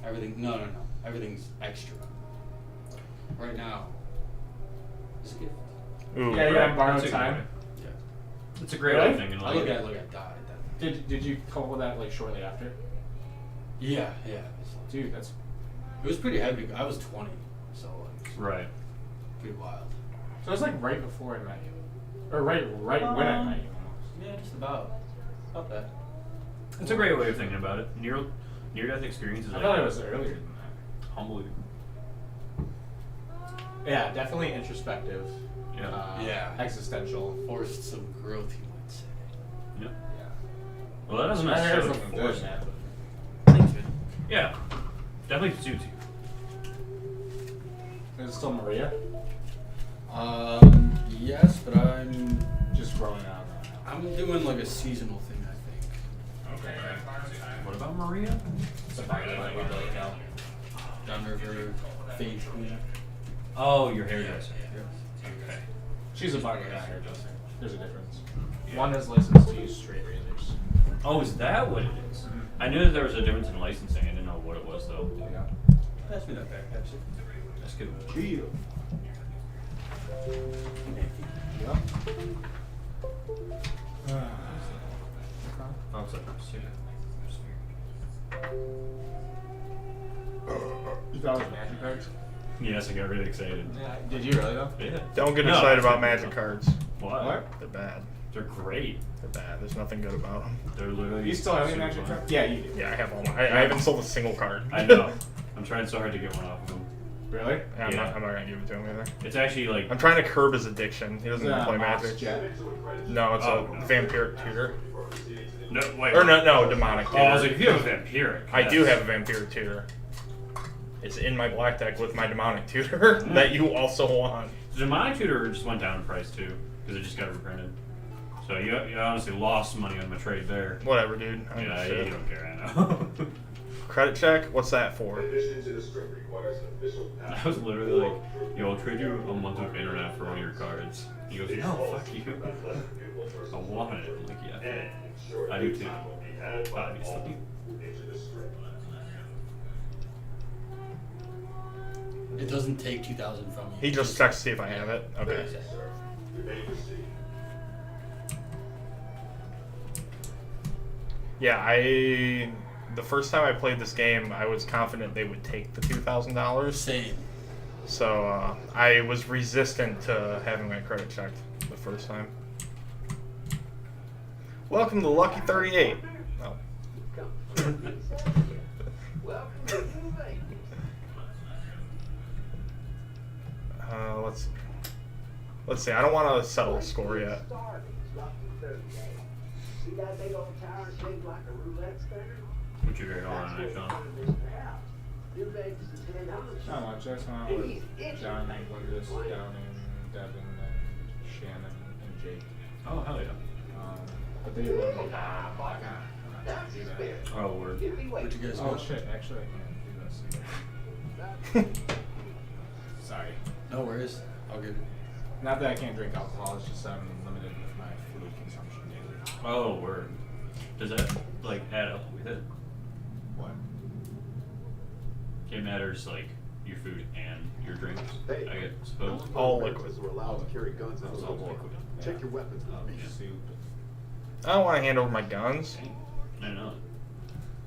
Everything. No. Everything's extra. Right now. It's a gift. Ooh, Yeah, right. borrowed That's a time. good- Yeah. It's a great Really? thing in I life. look at die. Did you come up with that like shortly after? Yeah. Dude, that's It was pretty heavy. I was 20, so like, Right. pretty wild. so it's like right before I met you, or right when I met you almost. Yeah, just about that. It's a great way of thinking about it. Near-death experience is I like thought it was earlier than that. humbling. Yeah, definitely introspective. Yeah. Yeah. Existential. Forced some growth, you might say. Yeah. Yeah. Well, that doesn't My hair is necessarily looking force good, it. man. Thanks, man. Yeah. Definitely suits you. Is it still Maria? Yes, but I'm Just growing out now. I'm doing like a seasonal thing, I think. Okay. What about Maria? It's a fire that we really know. Downriver, Fade Queen. Oh, your hairdresser. Okay. She's a bargain hairdresser. There's a difference. Yeah. One is licensed to use straight razors. Oh, is that what it is? I knew that there was a difference in licensing. I didn't know what it was though. Yeah. Pass me that back, Pepsi. That's good. Yep. Oh, it's like You thought it was magic cards? yes, I got really excited. Yeah. Did you really though? Yeah. Don't get No, excited that's about not- magic cards. What? They're bad. They're great. They're bad. There's nothing good about them. They're literally. You still have any super magic fun. cards? Yeah, you do. Yeah, I have all. I haven't sold a single card. I know. I'm trying so hard to get one off of him. Really? I'm Yeah. not gonna give it to him either. It's actually like. I'm trying to curb his addiction. He doesn't even play Mox magic. Jet. No, it's Oh. a vampiric tutor. No, wait. Or no, demonic Oh, tutor. I was like, if you have a vampiric. I do have a vampiric tutor. It's in my black deck with my demonic tutor that you also want. The demonic tutor just went down in price too because it just got reprinted. So you honestly lost money on my trade there. Whatever, dude. I don't Yeah, give a you shit. don't care, I know. Credit check? What's that for? I was literally like, yo, I'll trade you a month of internet for one of your cards. He goes, no, fuck you. I wanted it. I'm like, yeah, I do too. Obviously. It doesn't take 2,000 from you. He just checks to see if I have it. Okay. Yeah, the first time I played this game, I was confident they would take the $2,000. Same. So I was resistant to having my credit checked the first time. Welcome to Lucky 38. Oh. Let's see. I don't want to settle a score yet. What you got on tonight, Sean? Not much. I just went out with John and Lucas down in Devin and Shannon and Jake. Oh, hell yeah. But they wouldn't be down. I'm not gonna do that. Oh, word. Where'd you guys Oh go? shit! Actually, I can't do this. Sorry. No worries. I'll get it. Not that I can't drink alcohol. It's just I'm limited with my food consumption daily. Oh, word. Does that, like, add up with it? What? It matters, like, your food and your drinks, I suppose. All liquid. We're allowed to carry guns in It's the all war. liquid. Take your weapons with me. Soup. I don't want to hand over my guns. I know.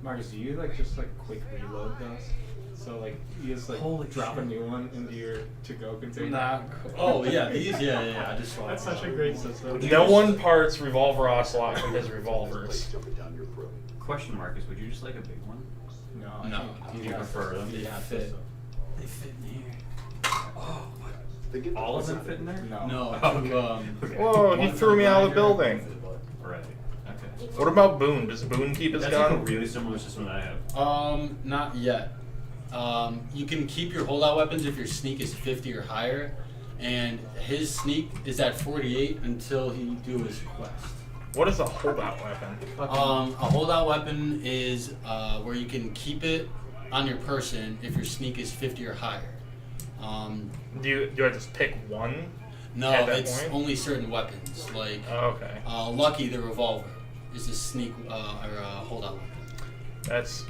Marcus, do you like just like quick reload those? So like you just like Holy drop a shit. new one into your to-go container. Nah. Oh yeah, these. Yeah. I just. That's such a great system. No one parts revolver ocelot from his revolvers. Jumping down your throat. Question, Marcus, would you just like a big one? No. I No. think Do you prefer them? They fit. They fit in here. Oh. They get the All of fuck them out fit in there? No. No. I Oh, took, okay. Whoa, he one threw for me the out of the grinder, building. one for the butt. Right. Okay. What about Boone? Does Boone keep his That's like a gun? really similar system that I have. Not yet. You can keep your holdout weapons if your sneak is 50 or higher, and his sneak is at 48 until he do his quest. What is a holdout weapon? A holdout weapon is where you can keep it on your person if your sneak is 50 or higher. Do I just pick one? No, At that it's point? only certain weapons. Like Oh, okay. Lucky the revolver is a sneak or a holdout weapon. That's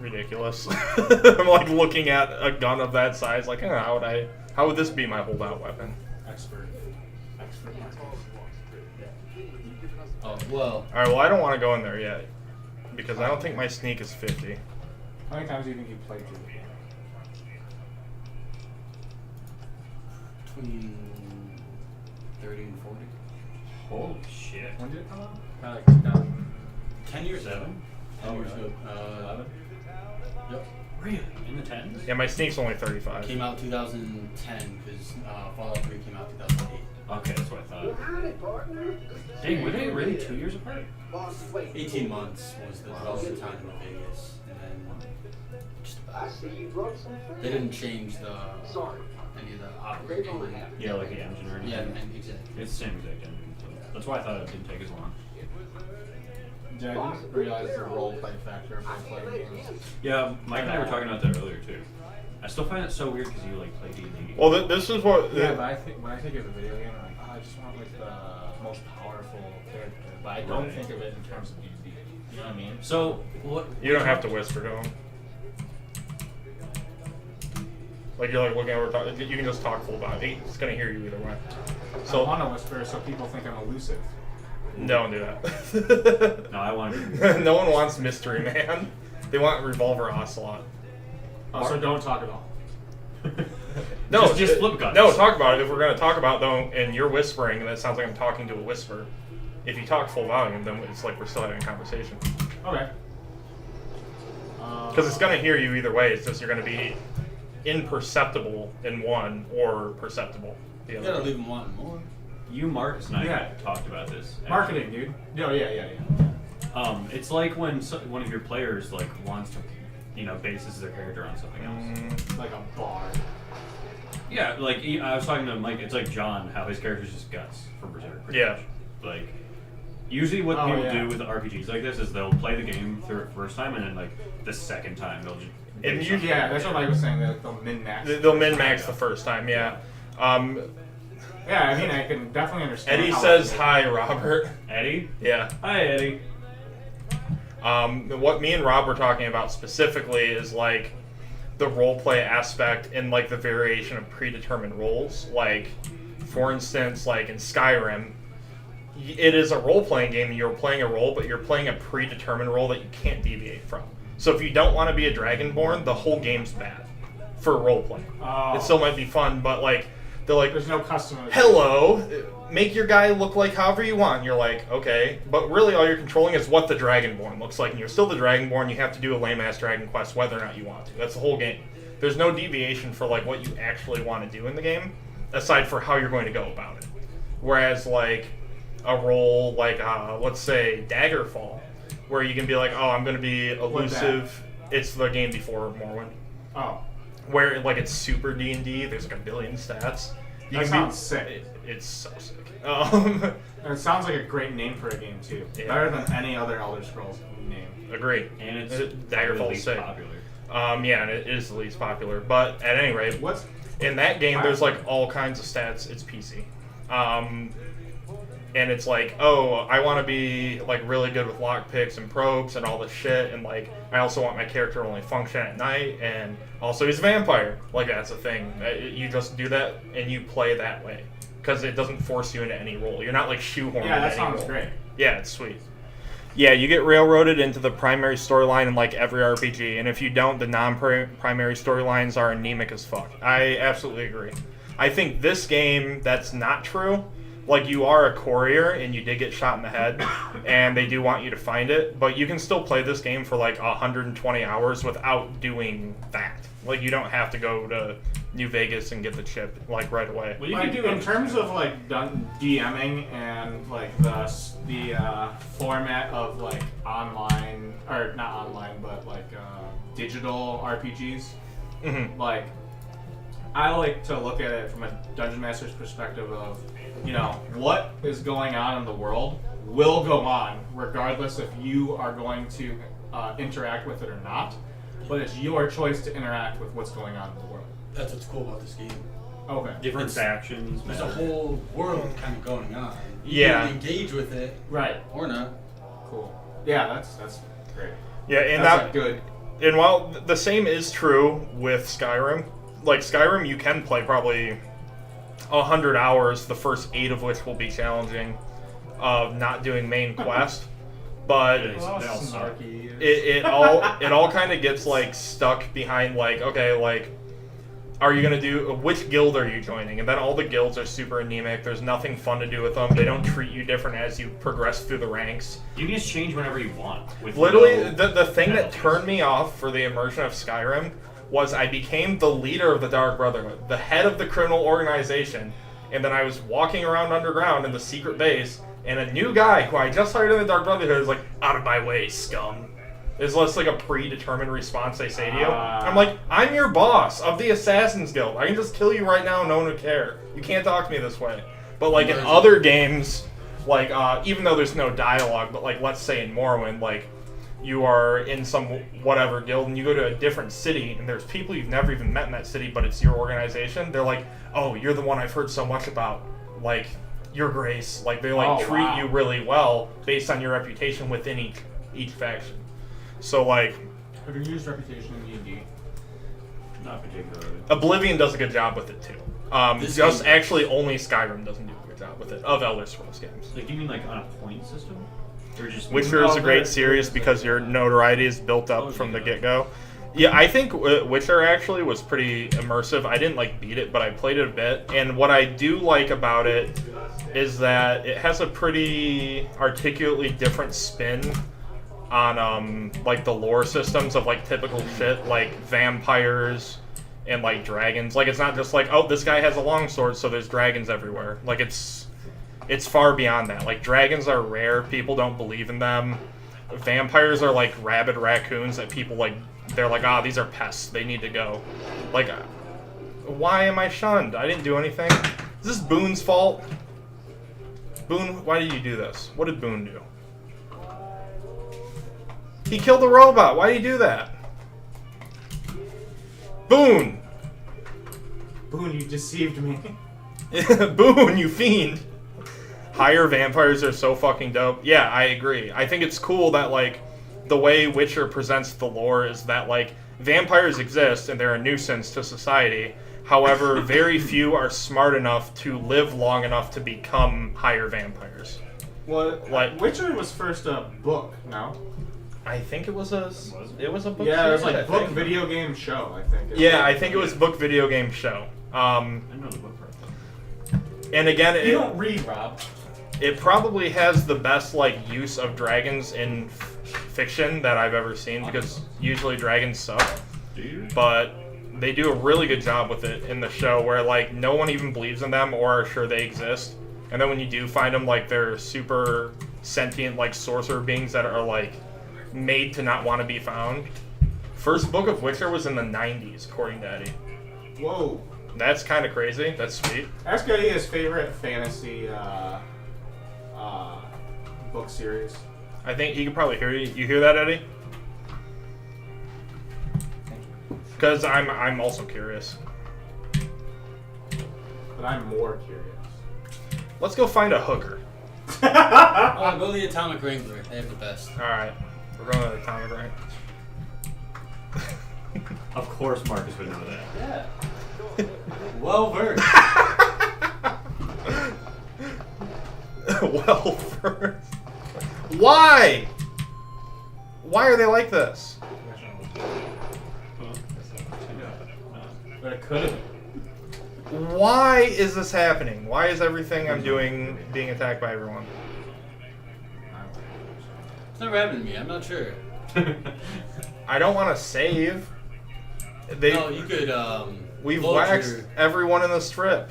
ridiculous. I'm like looking at a gun of that size, like, how would this be my holdout weapon? Expert. Oh well. All right, well, I don't want to go in there yet because I don't think my sneak is 50. How many times do you think you played through? Between 30 and 40. Holy shit. When did it come out? Like 2000. 10 years ago. 7? 10 years ago. 11? Yep. Really? In the 10s? Yeah, my sneak's only 35. Came out 2010 because Fallout 3 came out 2008. Okay, that's what I thought. Dang, were they really 2 years apart? 18 months was the development time in Vegas, and then just about. They didn't change any of the operating. Yeah, like the engine or anything. Yeah, and exactly. It's the same exact engine. So that's why I thought it didn't take as long. Yeah, I didn't realize the role play factor of playing games. Yeah, Mike and I were talking about that earlier too. I still find it so weird because you like play D&D. Well, this is what. Yeah, but I think when I think of a video game, I'm like, oh, I just want like the most powerful character. But I don't Right. think of it in terms of D&D. You know what I mean? So what? You don't have to whisper to him. Like you're like looking over, you can just talk full body. It's gonna hear you either way. I So want to whisper so people think I'm elusive. don't do that. No, I want to. No one wants Mystery Man. They want Revolver Ocelot. Also, don't talk at all. No, Just flip guns. No, talk about it. If we're gonna talk about though, and you're whispering, that sounds like I'm talking to a whisper. If you talk full volume, then it's like we're still having a conversation. Okay. Because it's gonna hear you either way. It's just you're gonna be imperceptible in one or perceptible the You other. gotta leave them wanting more. You, Marcus, and I Yeah. talked about this. actually. Marketing, dude. Oh, yeah. It's like when one of your players like wants to, bases their character on something else. Like a bar. Yeah, like I was talking to Mike. It's like John, how his character's just guts from Berserk. pretty Yeah. much. Like, usually what Oh, people yeah. do with RPGs like this is they'll play the game through it first time, and then like the second time they'll just. And base you- on it. Yeah, that's what Mike was saying. That they'll min-max. They'll min-max the first time, yeah. Yeah, I mean, I can definitely understand. Eddie how says it- hi, Robert. Eddie. Yeah. Hi, Eddie. What me and Rob were talking about specifically is like the role play aspect and like the variation of predetermined roles. Like, for instance, like in Skyrim, it is a role playing game. You're playing a role, but you're playing a predetermined role that you can't deviate from. So if you don't want to be a Dragonborn, the whole game's bad for role play. Oh. It still might be fun, but like they're like, There's no customization. hello, make your guy look like however you want. And you're like, okay. But really all you're controlling is what the Dragonborn looks like. And you're still the Dragonborn. You have to do a lame-ass Dragon Quest whether or not you want to. That's the whole game. There's no deviation for like what you actually want to do in the game, aside for how you're going to go about it. Whereas like a role like, let's say, Daggerfall, where you can be like, oh, I'm going to be elusive. It's the game before Morrowind. Oh. Where like it's super D&D, there's like a billion stats. You That can sounds sick. It's so sick. And it sounds like a great name for a game, too. Yeah. Better than any other Elder Scrolls name. Agree. And it's Daggerfall's least sick. popular. Yeah, and it is the least popular. But at any rate, What's... in that game, there's like all kinds of stats. It's PC. And it's like, oh, I want to be like really good with lockpicks and probes and all this shit, and like I also want my character to only function at night, and also he's a vampire. Like that's a thing. You just do that and you play that way because it doesn't force you into any role. You're not like shoehorned. Yeah, that into any sounds role. great. Yeah, it's sweet. Yeah, you get railroaded into the primary storyline in like every RPG, and if you don't, the non-primary storylines are anemic as fuck. I absolutely agree. I think this game, that's not true. Like, you are a courier, and you did get shot in the head, and they do want you to find it, but you can still play this game for like 120 hours without doing that. Like, you don't have to go to New Vegas and get the chip like right away. Well, you Like, can do in it. terms of like DMing and like the format of like online, or not online, but like digital RPGs, Mhm. like I like to look at it from a Dungeon Master's perspective of, what is going on in the world will go on regardless if you are going to interact with it or not, but it's your choice to interact with what's going on in the world. That's what's cool about this game. Okay. Different It's- factions. There's a matter. whole world kind of going on. You Yeah. can engage with it Right. or not. Cool. Yeah, that's great. Yeah, and That's that a good And while the same is true with Skyrim, like Skyrim, you can play probably 100 hours, the first 8 of which will be challenging, of not doing main quest. But They all suck. snarky. it all kind of gets like stuck behind like, okay, like, are you gonna do which guild are you joining? And then all the guilds are super anemic. There's nothing fun to do with them. They don't treat you different as you progress through the ranks. You can just change whenever you want. With Literally, no the thing that penalties. turned me off for the immersion of Skyrim was I became the leader of the Dark Brotherhood, the head of the criminal organization, and then I was walking around underground in the secret base, and a new guy who I just hired in the Dark Brotherhood was like, "Out of my way, scum." It's less like a predetermined response they say to you. I'm like, I'm your boss of the Assassin's Guild. I can just kill you right now, no one would care. You can't talk to me this way. But like in other games, like even though there's no dialogue, but like let's say in Morrowind, like you are in some whatever guild and you go to a different city and there's people you've never even met in that city, but it's your organization. They're like, oh, you're the one I've heard so much about. Like, your grace. Like they like treat you really well based on your reputation within each faction. So like, Have you used Reputation in D&D? Not particularly. Oblivion does a good job with it too. This Just game- actually only Skyrim doesn't do a good job with it of Elder Scrolls games. Like, you mean like on a point system? Or just Witcher is a there- great series because your notoriety is built up from the get-go. Yeah, I think Witcher actually was pretty immersive. I didn't like beat it, but I played it a bit. And what I do like about it is that it has a pretty articulately different spin on like the lore systems of like typical shit like vampires and like dragons. Like it's not just like, oh, this guy has a longsword, so there's dragons everywhere. Like it's far beyond that. Like dragons are rare, people don't believe in them. Vampires are like rabid raccoons that people like, they're like, ah, these are pests, they need to go. Like, why am I shunned? I didn't do anything. Is this Boone's fault? Boone, why did you do this? What did Boone do? He killed a robot. Why did he do that? Boone! Boone, you deceived me. Boone, you fiend! Higher vampires are so fucking dope. Yeah, I agree. I think it's cool that, like, the way Witcher presents the lore is that, like, vampires exist and they're a nuisance to society. However, very few are smart enough to live long enough to become higher vampires. Well, Like- Witcher was first a book, no? I think it was a book. Yeah, it was series, like I book think. video game show, I think. Yeah, I think it was book video game show. I know the book part. And again, You don't read, Rob. it probably has the best like use of dragons in fiction that I've ever seen because usually dragons suck, Do you? but they do a really good job with it in the show where like no one even believes in them or are sure they exist, and then when you do find them, like they're super sentient like sorcerer beings that are like made to not want to be found. First book of Witcher was in the 90s, according to Eddie. Whoa. That's kind of crazy. That's sweet. Ask Eddie his favorite fantasy book series. I think he could probably hear you. You hear that, Eddie? Because I'm also curious. But I'm more curious. Let's go find a hooker. Oh, go to the Atomic Wrangler. They have the best. All right, we're going to the Atomic Rank. Of course Marcus would know that. Yeah. Well versed. Well, first, why? Why are they like this? But it could have. Why is this happening? Why is everything I'm doing being attacked by everyone? It's never happened to me. I'm not sure. I don't want to save. No, you could. We've load waxed your- everyone in the strip.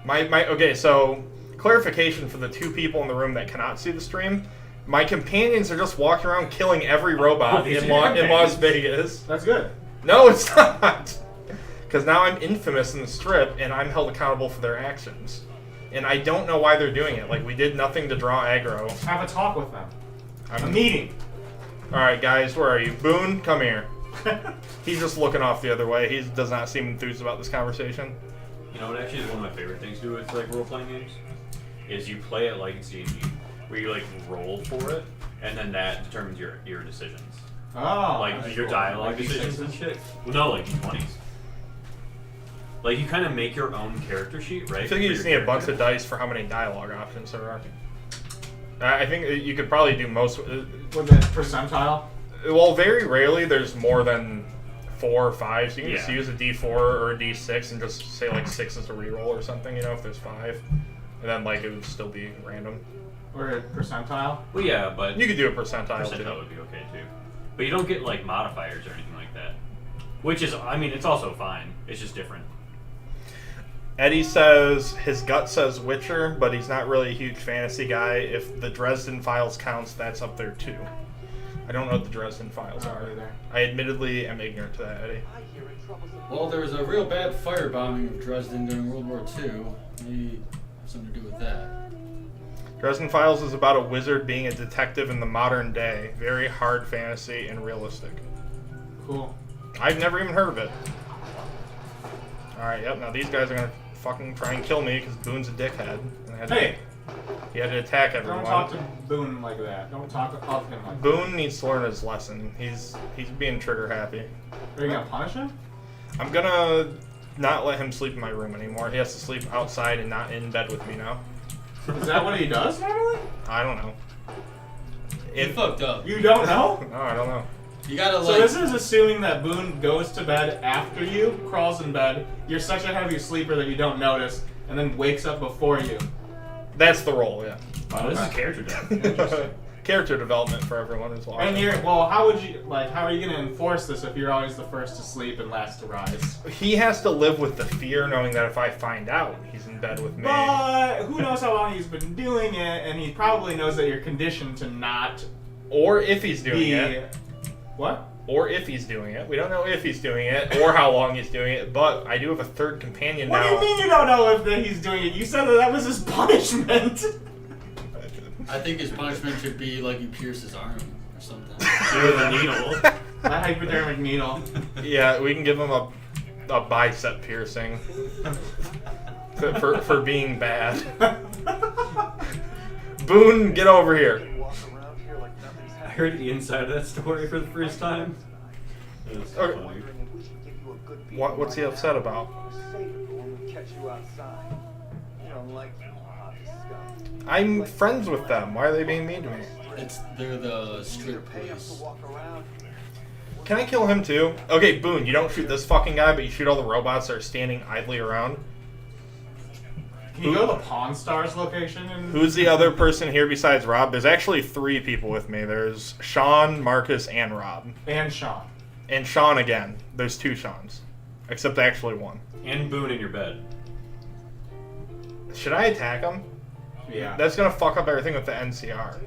Okay, so clarification for the 2 people in the room that cannot see the stream. My companions are just walking around killing every robot in Las Vegas. That's good. No, it's not. Because now I'm infamous in the strip, and I'm held accountable for their actions. And I don't know why they're doing it. Like, we did nothing to draw aggro. Have a talk with them. A I'm, meeting. Alright, guys, where are you? Boone, come here. He's just looking off the other way. He does not seem enthused about this conversation. You know what actually is one of my favorite things to do with like role-playing games? Is you play it like it's D&D, where you like roll for it, and then that determines your decisions. Oh, Like that's your cool. dialogue Like decisions D6s? and shit. Well, no, like D20s. Like you kind of make your own character sheet, right? I think you for just your need a bunch character. of dice for how many dialogue options there are. I think you could probably do most. With the percentile? Well, very rarely there's more than 4 or 5. So you can just Yeah. use a D4 or a D6 and just say like 6 is a reroll or something. You know, if there's 5, and then like it would still be random. Or a percentile? Well, yeah, but You could do a percentile percentile too. would be okay too. But you don't get like modifiers or anything like that. Which is, I mean, it's also fine. It's just different. Eddie says his gut says Witcher, but he's not really a huge fantasy guy. If the Dresden Files counts, that's up there too. I don't know what the Dresden Files Not are. either. I admittedly am ignorant to that, Eddie. Well, there was a real bad firebombing of Dresden during World War II. Maybe have something to do with that. Dresden Files is about a wizard being a detective in the modern day. Very hard fantasy and realistic. Cool. I've never even heard of it. Alright, yep, now these guys are gonna fucking try and kill me because Boone's a dickhead. And I had to- Hey! he had to attack everyone. Don't talk to Boone like that. Don't talk of him like that. Boone needs to learn his lesson. He's being trigger happy. Are you gonna punish him? I'm gonna not let him sleep in my room anymore. He has to sleep outside and not in bed with me now. Is that what he does normally? I don't know. You fucked up. You don't know? No, I don't know. You gotta So like. this is assuming that Boone goes to bed after you, crawls in bed, you're such a heavy sleeper that you don't notice, and then wakes up before you. That's the role, yeah. Wow, this is character development. Character development for everyone as well. And you're, well, how are you gonna enforce this if you're always the first to sleep and last to rise? He has to live with the fear knowing that if I find out he's in bed with me. But who knows how long he's been doing it, and he probably knows that you're conditioned to not Or if he's doing be... it. What? Or if he's doing it. We don't know if he's doing it or how long he's doing it, but I do have a third companion What do now. you mean you don't know if that he's doing it? You said that was his punishment! I think his punishment should be like you pierce his arm or something. With a needle. A hypodermic needle. Yeah, we can give him a bicep piercing for being bad. Boone, get over here. I heard the inside of that story for the first time. That's so Okay. funny. What's he upset about? I'm friends with them. Why are they being mean to me? They're the strict police. Can I kill him too? Okay, Boone, you don't shoot this fucking guy, but you shoot all the robots that are standing idly around. Can you go to the Pawn Stars location? And Who's the other person here besides Rob? There's actually 3 people with me. There's Sean, Marcus, and Rob. And Sean. And Sean again. There's 2 Seans. Except actually 1. And Boone in your bed. Should I attack him? Yeah. That's gonna fuck up everything with the NCR.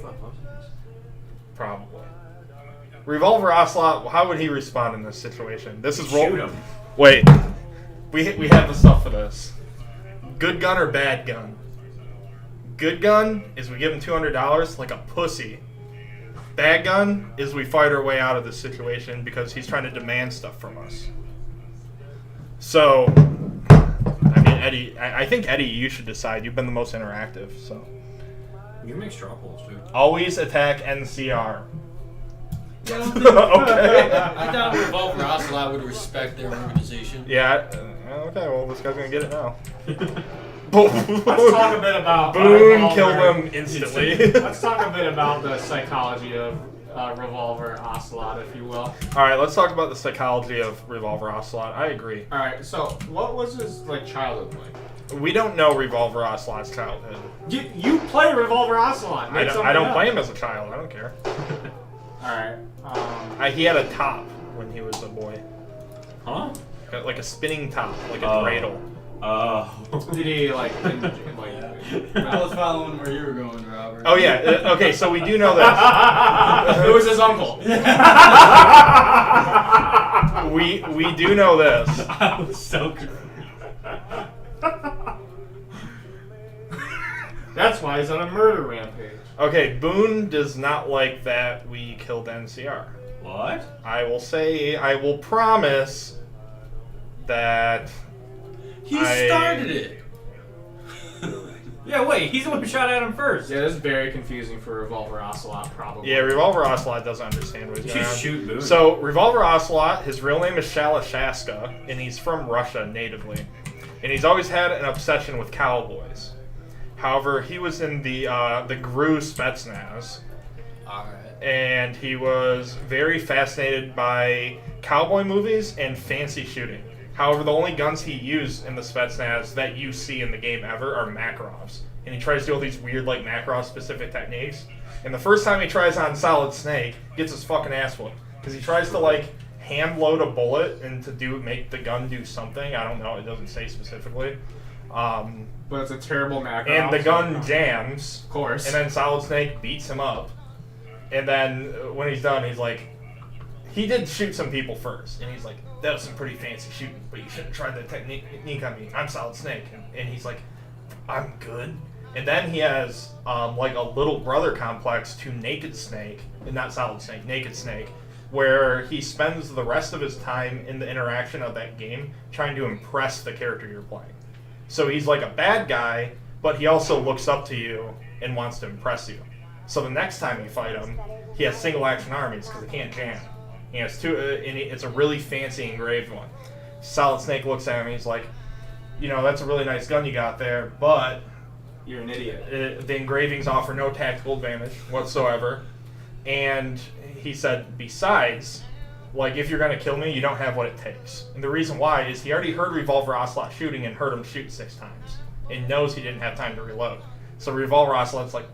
Probably. Revolver Ocelot, how would he respond in this situation? This is Shoot him. Wait. We have the stuff for this. Good gun or bad gun? Good gun is we give him $200 like a pussy. Bad gun is we fight our way out of this situation because he's trying to demand stuff from us. So, I mean, Eddie, I think Eddie, you should decide. You've been the most interactive, so. You can make straw polls too. Always attack NCR. Yeah, I don't think- Okay. I doubt Revolver Ocelot would respect their organization. Yeah. Okay. Well, this guy's gonna get it now. Let's talk a bit about Boone Revolver. killed him instantly. Let's talk a bit about the psychology of Revolver Ocelot, if you will. All right. Let's talk about the psychology of Revolver Ocelot. I agree. All right. So, what was his childhood like? We don't know Revolver Ocelot's childhood. You play Revolver Ocelot. I don't play him as a child. I don't care. All right. He had a top when he was a boy, Huh? like a spinning top, like a Oh. dreidel. Did he I was following where you were going, Robert. Oh yeah. Okay. So we do know this. It was his uncle. We do know this. I was so confused. That's why he's on a murder rampage. Okay, Boone does not like that we killed NCR. What? I will promise that He I- started it. Yeah, wait, he's the one who shot at him first. Yeah, this is very confusing for Revolver Ocelot, probably. Yeah, Revolver Ocelot doesn't understand what's You going should on. shoot Boone. So, Revolver Ocelot, his real name is Shala Shaska, and he's from Russia natively. And he's always had an obsession with cowboys. However, he was in the GRU Spetsnaz, Alright. and he was very fascinated by cowboy movies and fancy shooting. However, the only guns he used in the Spetsnaz that you see in the game ever are Makarovs. And he tries to do all these weird, like, Makarov-specific techniques. And the first time he tries on Solid Snake, gets his fucking ass whooped. Because he tries to, like, hand load a bullet and to make the gun do something. I don't know, it doesn't say specifically. But it's a terrible macro. And the gun jams. Of course. And then Solid Snake beats him up. And then when he's done, he's like, he did shoot some people first. And he's like, that was some pretty fancy shooting, but you shouldn't try the technique on me. I'm Solid Snake. And he's like, I'm good. And then he has like a little brother complex to Naked Snake, and not Solid Snake, Naked Snake, where he spends the rest of his time in the interaction of that game trying to impress the character you're playing. So he's like a bad guy, but he also looks up to you and wants to impress you. So the next time you fight him, he has single action armies because he can't jam. He has two, and it's a really fancy engraved one. Solid Snake looks at him and he's like, you know, that's a really nice gun you got there, but You're an idiot. the engravings offer no tactical advantage whatsoever. And he said, besides, like, if you're going to kill me, you don't have what it takes. And the reason why is he already heard Revolver Ocelot shooting and heard him shoot 6 times. And knows he didn't have time to reload. So Revolver Ocelot's like,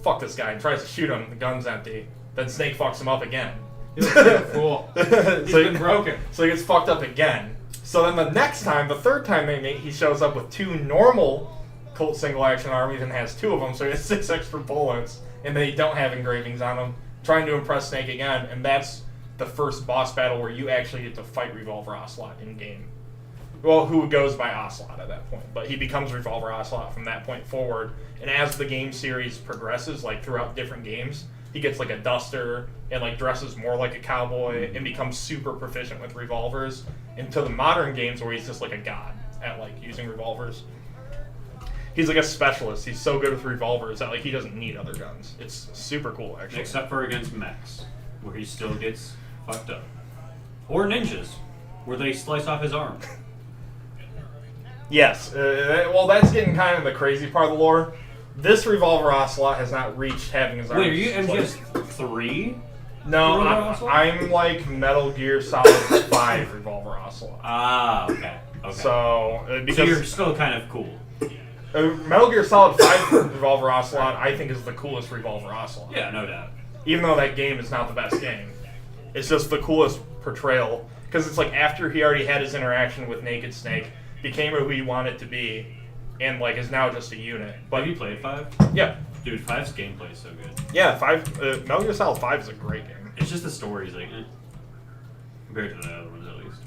fuck this guy, and tries to shoot him, the gun's empty. Then Snake fucks him up again. He's a fool. He's So been broken. So he gets fucked up again. So then the next time, the third time they meet, he shows up with 2 normal Colt single action armies and has 2 of them, so he has 6 extra bullets, and they don't have engravings on them, trying to impress Snake again, and that's the first boss battle where you actually get to fight Revolver Ocelot in game. Well, who goes by Ocelot at that point, but he becomes Revolver Ocelot from that point forward, and as the game series progresses, like throughout different games, he gets like a duster and like dresses more like a cowboy and becomes super proficient with revolvers into the modern games where he's just like a god at like using revolvers. He's like a specialist. He's so good with revolvers that like he doesn't need other guns. It's super cool actually. Except for against mechs, where he still gets fucked up. Or ninjas, where they slice off his arm. Yes. Well, that's getting kind of the crazy part of the lore. This Revolver Ocelot has not reached having his arm. Wait, are you MGS 3? No, Revolver Ocelot? I'm like Metal Gear Solid 5 Revolver Ocelot. Ah, okay. Okay. So, because So you're still kind of cool. Metal Gear Solid 5 Revolver Ocelot, I think, is the coolest Revolver Ocelot. Yeah, no doubt. Even though that game is not the best game. It's just the coolest portrayal. Because it's like after he already had his interaction with Naked Snake, became who he wanted to be, and like is now just a unit. But Have you played 5? yeah. Dude, 5's gameplay is so good. Yeah, 5. Metal Gear Solid 5 is a great game. It's just the story's like, compared to the other ones at least.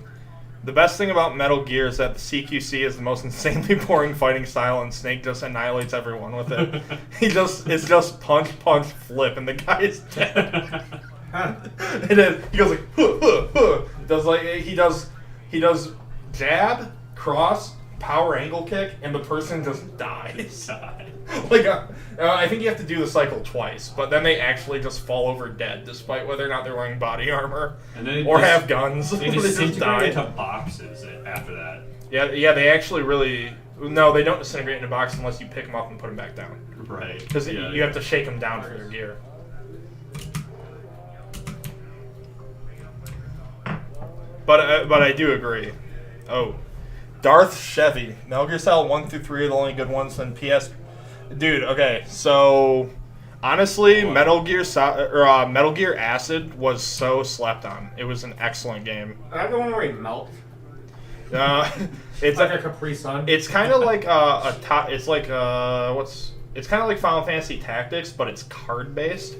The best thing about Metal Gear is that the CQC is the most insanely boring fighting style, and Snake just annihilates everyone with it. It's just punch, punch, flip, and the guy is dead. And then he goes like, huh, huh, huh. He does jab, cross, power angle kick, and the person just dies. Like, I think you have to do the cycle twice, but then they actually just fall over dead, despite whether or not they're wearing body armor And then or have guns. They They just disintegrate die. into boxes after that. Yeah, they actually really. No, they don't disintegrate in a box unless you pick them up and put them back down. Right. Because Yeah, you have to shake them down for their gear. But I do agree. Oh, Darth Chevy. Metal Gear Solid 1 through 3 are the only good ones. Then PS. Dude, okay, so honestly, Metal Gear Acid was so slept on. It was an excellent game. I the one where he melts. It's Like a Capri Sun. It's kind of like it's kind of like Final Fantasy Tactics, but it's card based.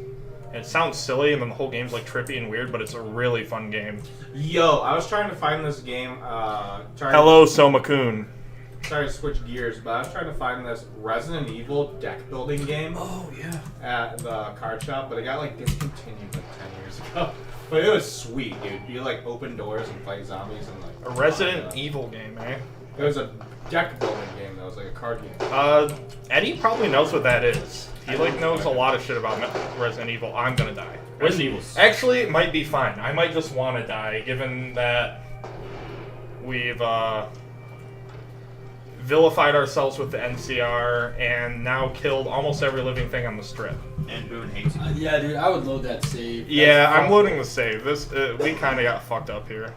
And it sounds silly, and then the whole game's like trippy and weird, but it's a really fun game. Yo, I was trying to find this game. Hello, Soma-kun. Sorry to switch gears, but I was trying to find this Resident Evil deck building game Oh, yeah. at the card shop, but it got like discontinued like 10 years ago. But it was sweet, dude. You like open doors and fight zombies and like A Resident Evil game, eh? It was a deck building game. That was like a card game. Eddie probably knows what that is. He like knows a lot of shit about Resident Evil. I'm gonna die. Resident Evil. Actually, it might be fine. I might just want to die, given that we've vilified ourselves with the NCR and now killed almost every living thing on the strip. And Boone hates it. Yeah, dude, I would load that save. Yeah, That's I'm fuck- loading the save. This we kind of got fucked up here.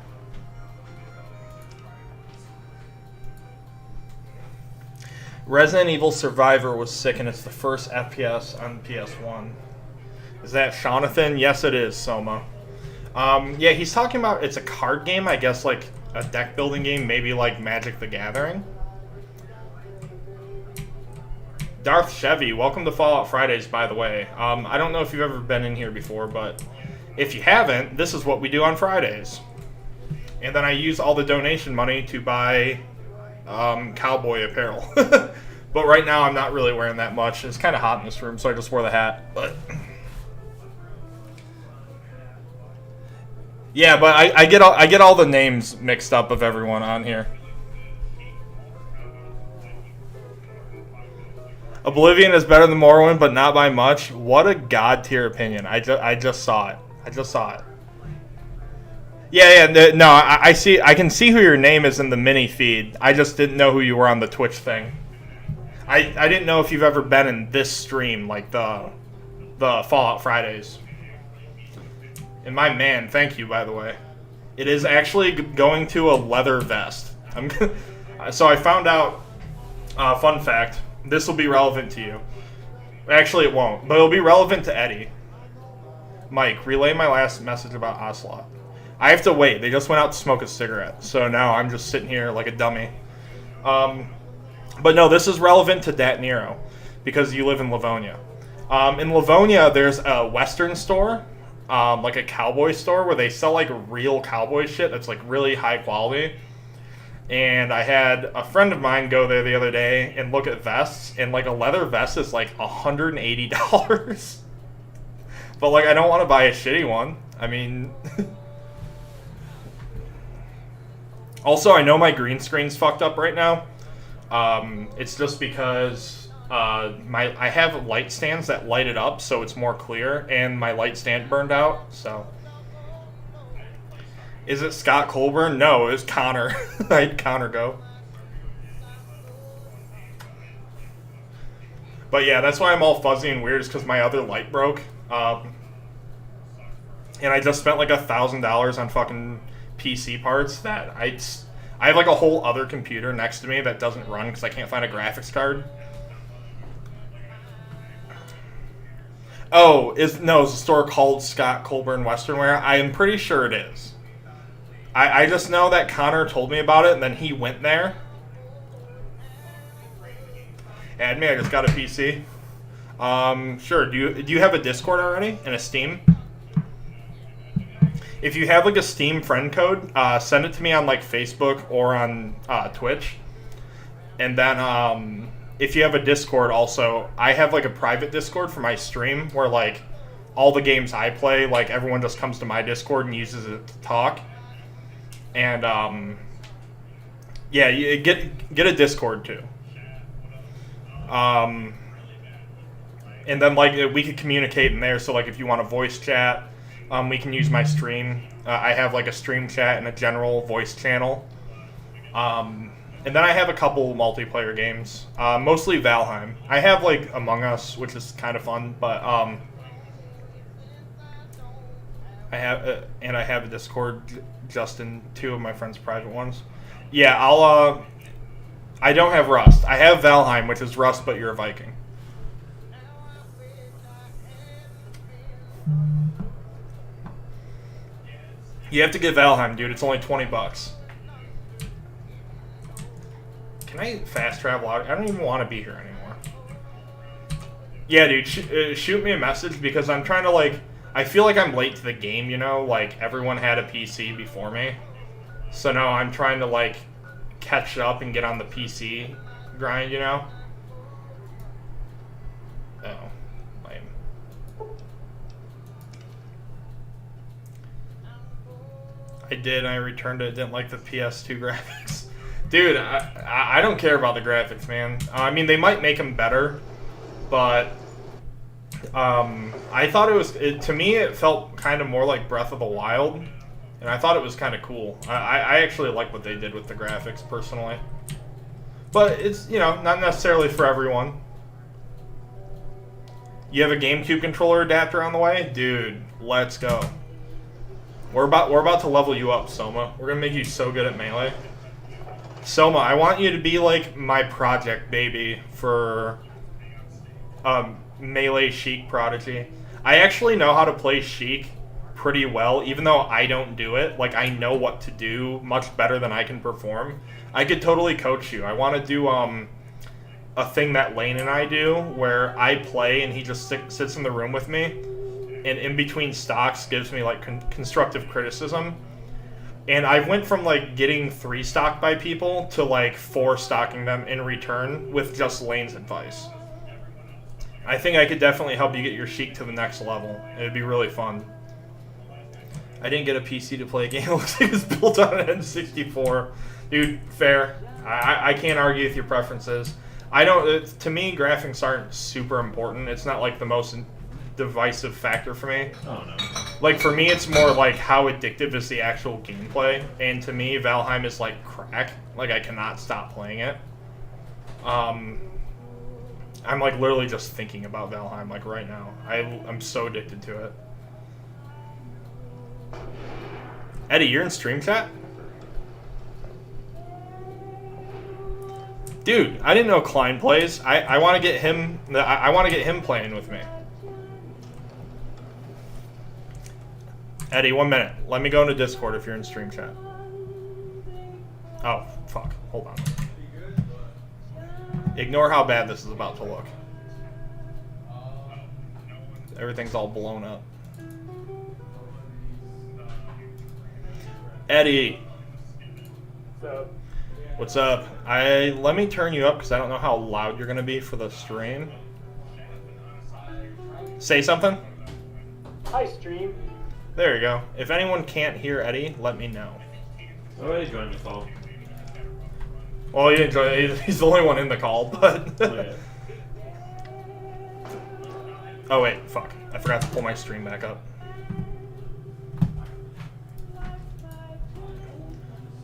Resident Evil Survivor was sick, and it's the first FPS on PS1. Is that Jonathan? Yes, it is, Soma. Yeah, he's talking about it's a card game, I guess, like a deck building game, maybe like Magic the Gathering. Darth Chevy, welcome to Fallout Fridays, by the way. I don't know if you've ever been in here before, but if you haven't, this is what we do on Fridays. And then I use all the donation money to buy cowboy apparel. But right now I'm not really wearing that much. It's kind of hot in this room, so I just wore the hat. But yeah, but I get all the names mixed up of everyone on here. Oblivion is better than Morrowind, but not by much. What a god tier opinion. I just saw it. I just saw it. Yeah, no, I see. I can see who your name is in the mini feed. I just didn't know who you were on the Twitch thing. I didn't know if you've ever been in this stream, like the Fallout Fridays. And my man, thank you, by the way. It is actually going to a leather vest. So I found out. Fun fact. This will be relevant to you. Actually, it won't, but it'll be relevant to Eddie. Mike, relay my last message about Ocelot. I have to wait. They just went out to smoke a cigarette, so now I'm just sitting here like a dummy. But no, this is relevant to Dat Nero, because you live in Livonia. In Livonia, there's a Western store, like a cowboy store, where they sell like real cowboy shit that's like really high quality. And I had a friend of mine go there the other day and look at vests, and like a leather vest is like $180. But like I don't want to buy a shitty one. I mean, also I know my green screen's fucked up right now. It's just because I have light stands that light it up so it's more clear, and my light stand burned out. So. Is it Scott Colburn? No, it was Connor. I had Connor go. But yeah, that's why I'm all fuzzy and weird, is because my other light broke. And I just spent like $1,000 on fucking PC parts that I have like a whole other computer next to me that doesn't run because I can't find a graphics card. Oh, it's a store called Scott Colburn Western Wear? I am pretty sure it is. I just know that Connor told me about it, and then he went there. Add me, I just got a PC. Sure, do you have a Discord already and a Steam? If you have like a Steam friend code, send it to me on like Facebook or on Twitch. And then if you have a Discord also, I have like a private Discord for my stream where like all the games I play, like everyone just comes to my Discord and uses it to talk. And yeah, you get a Discord too. And then like we could communicate in there. So like if you want a voice chat, we can use my stream. I have like a stream chat and a general voice channel. And then I have a couple multiplayer games, mostly Valheim. I have like Among Us, which is kind of fun, but I have a Discord just in two of my friends' private ones. Yeah, I don't have Rust. I have Valheim, which is Rust, but you're a Viking. You have to get Valheim, dude. It's only $20. Can I fast travel out? I don't even want to be here anymore. Yeah, dude, shoot me a message because I'm trying to like. I feel like I'm late to the game, you know? Like, everyone had a PC before me. So now I'm trying to, like, catch up and get on the PC grind, you know? Oh, lame. I did, I returned it. Didn't like the PS2 graphics. Dude, I don't care about the graphics, man. I mean, they might make them better, but I thought to me, it felt kind of more like Breath of the Wild, and I thought it was kind of cool. I actually like what they did with the graphics, personally. But it's, not necessarily for everyone. You have a GameCube controller adapter on the way? Dude, let's go. We're about to level you up, Soma. We're gonna make you so good at Melee. Soma, I want you to be like my project baby for Melee Sheik Prodigy. I actually know how to play Sheik pretty well, even though I don't do it. Like, I know what to do much better than I can perform. I could totally coach you. I want to do a thing that Lane and I do, where I play and he just sits in the room with me, and in between stocks gives me like constructive criticism. And I went from like getting 3 stocked by people to like 4 stocking them in return with just Lane's advice. I think I could definitely help you get your Sheik to the next level. It'd be really fun. I didn't get a PC to play a game. It looks like it's built on an N64. Dude, fair. I can't argue with your preferences. To me, graphics aren't super important. It's not like the most divisive factor for me. Oh no. Like, for me, it's more like how addictive is the actual gameplay. And to me, Valheim is like crack. Like, I cannot stop playing it. I'm like literally just thinking about Valheim like right now. I'm so addicted to it. Eddie, you're in stream chat? Dude, I didn't know Klein plays. I want to get him. I want to get him playing with me. Eddie, 1 minute. Let me go into Discord if you're in stream chat. Oh, fuck. Hold on. Ignore how bad this is about to look. Everything's all blown up. Eddie. What's up? What's up? Let me turn you up because I don't know how loud you're going to be for the stream. Say something. Hi, stream. There you go. If anyone can't hear Eddie, let me know. Oh, he joined the call. Well, he enjoyed. He's the only one in the call, but. Oh, yeah. Oh wait, fuck! I forgot to pull my stream back up.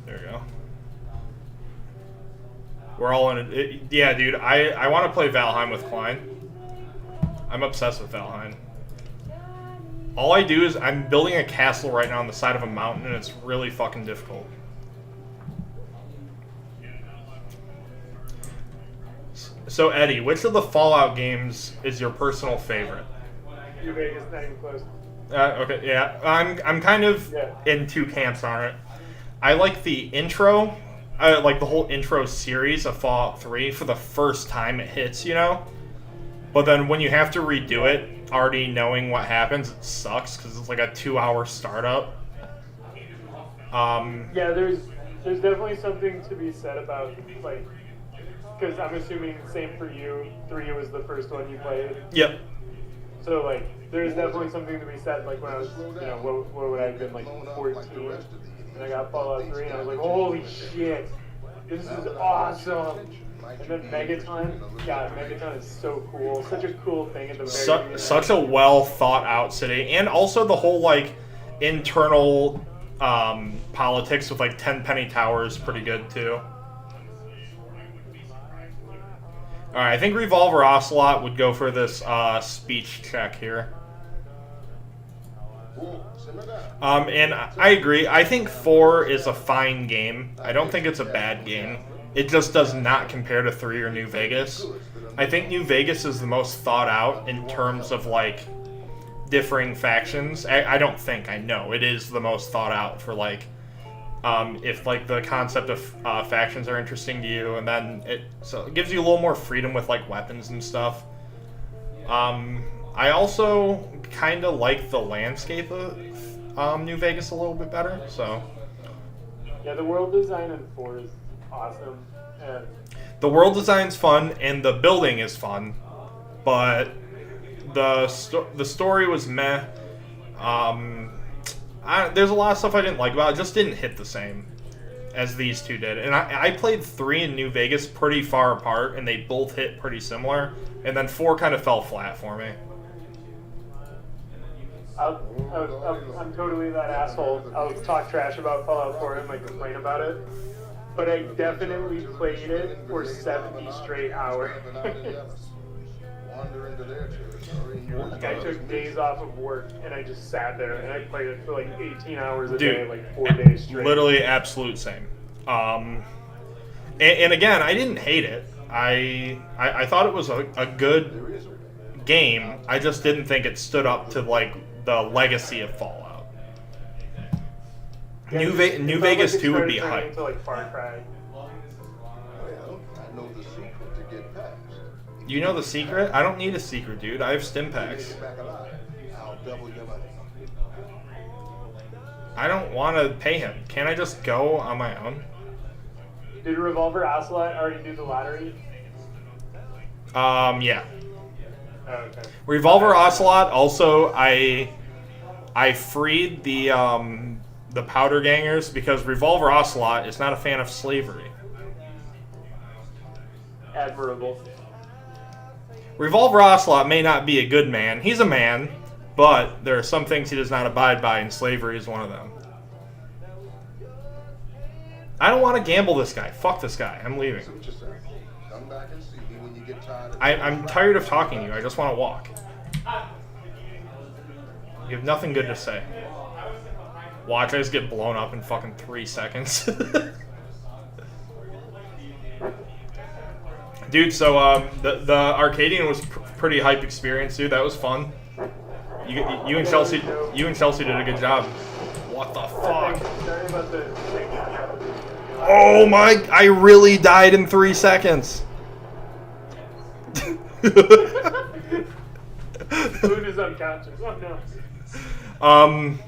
There we go. We're all in it. Yeah, dude. I want to play Valheim with Klein. I'm obsessed with Valheim. All I do is I'm building a castle right now on the side of a mountain, and it's really fucking difficult. So Eddie, which of the Fallout games is your personal favorite? New Vegas, not even close. Okay, yeah, I'm kind of in 2 camps on it. I like the intro, like the whole intro series of Fallout 3 for the first time it hits, But then when you have to redo it, already knowing what happens, it sucks because it's like a 2-hour startup. Yeah, there's definitely something to be said about, like, because I'm assuming same for you. 3 was the first one you played. Yep. So like, there's definitely something to be said. Like when I was, what would I have been, like 14, and I got Fallout 3, and I was like, holy shit, this is awesome. And then Megaton, Megaton is so cool. Such a cool thing at the very beginning. Such a well thought out city, and also the whole like internal politics with like Tenpenny Tower is pretty good too. All right, I think Revolver Ocelot would go for this speech check here. And I agree. I think 4 is a fine game. I don't think it's a bad game. It just does not compare to 3 or New Vegas. I think New Vegas is the most thought out in terms of like differing factions. I don't think, I know. It is the most thought out for like if like the concept of factions are interesting to you, and then it gives you a little more freedom with like weapons and stuff. I also kind of like the landscape of New Vegas a little bit better. So yeah, the world design in 4 is awesome. And the world design's fun and the building is fun, but the story was meh. There's a lot of stuff I didn't like about it. It just didn't hit the same. as these two did. And I played 3 in New Vegas pretty far apart, and they both hit pretty similar. And then 4 kind of fell flat for me. I'm totally that asshole. I'll talk trash about Fallout 4 and like complain about it. But I definitely played it for 70 straight hours. Like I took days off of work and I just sat there and I played it for like 18 hours a day, like 4 days straight. Literally absolute same. And again, I didn't hate it. I thought it was a good game. I just didn't think it stood up to like the legacy of Fallout. Yeah, New it felt Vegas like it 2 would started be turning hype. into like Far Cry. Well, I know the secret to get past. You know the secret? I don't need a secret, dude. I have stim Make packs. it back alive. I'll double your money. I don't want to pay him. Can't I just go on my own? Did Revolver Ocelot already do the lottery? Yeah. Oh, okay. Revolver Ocelot. Also, I freed the powder gangers because Revolver Ocelot is not a fan of slavery. Admirable. Revolver Ocelot may not be a good man. He's a man, but there are some things he does not abide by, and slavery is one of them. I don't want to gamble this guy. Fuck this guy. I'm leaving. See what you're saying. Come back and see me when you get tired of I'm tired of talking to you. I just want to walk. You have nothing good to say. Watch, I just get blown up in fucking 3 seconds. Dude, so the Arcadian was pretty hype experience, dude. That was fun. You and Chelsea did a good job. What the fuck? Sorry about the Oh my! I really died in 3 seconds. Food is unconscious. Oh no.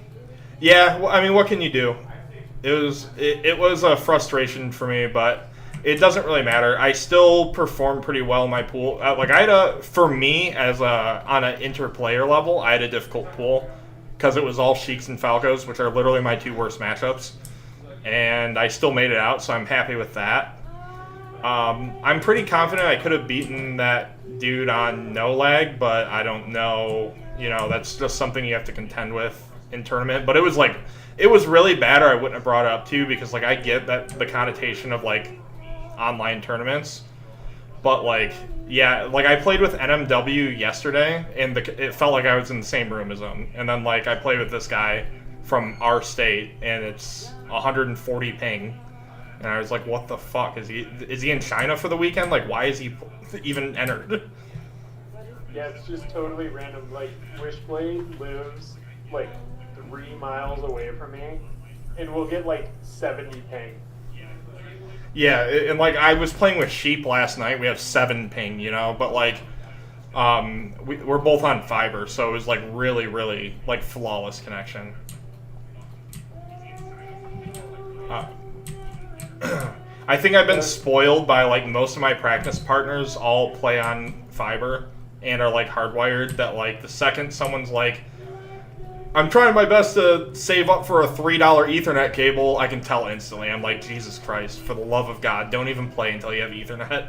Yeah. I mean, what can you do? It was a frustration for me, but it doesn't really matter. I still performed pretty well in my pool. Like I had for me as on an interplayer level, I had a difficult pool because it was all Sheiks and Falcos, which are literally my 2 worst matchups. And I still made it out, so I'm happy with that. I'm pretty confident I could have beaten that dude on no lag, but I don't know. You know, that's just something you have to contend with in tournament. But it was really bad, or I wouldn't have brought it up too, because like I get that the connotation of like online tournaments, but like yeah, like I played with NMW yesterday, and it felt like I was in the same room as him. And then like I played with this guy from our state, and it's 140 ping, and I was like, what the fuck, is he in China for the weekend? Like, why is he even entered? Yeah, it's just totally random. Like, Wishblade lives like 3 miles away from me, and we'll get like 70 ping. Yeah, and like I was playing with Sheep last night. We have 7 ping, you know, but like we're both on fiber, so it was like really like flawless connection. I think I've been spoiled by like most of my practice partners all play on fiber and are like hardwired, that like the second someone's like, I'm trying my best to save up for a $3 Ethernet cable, I can tell instantly. I'm like, Jesus Christ, for the love of God, don't even play until you have Ethernet.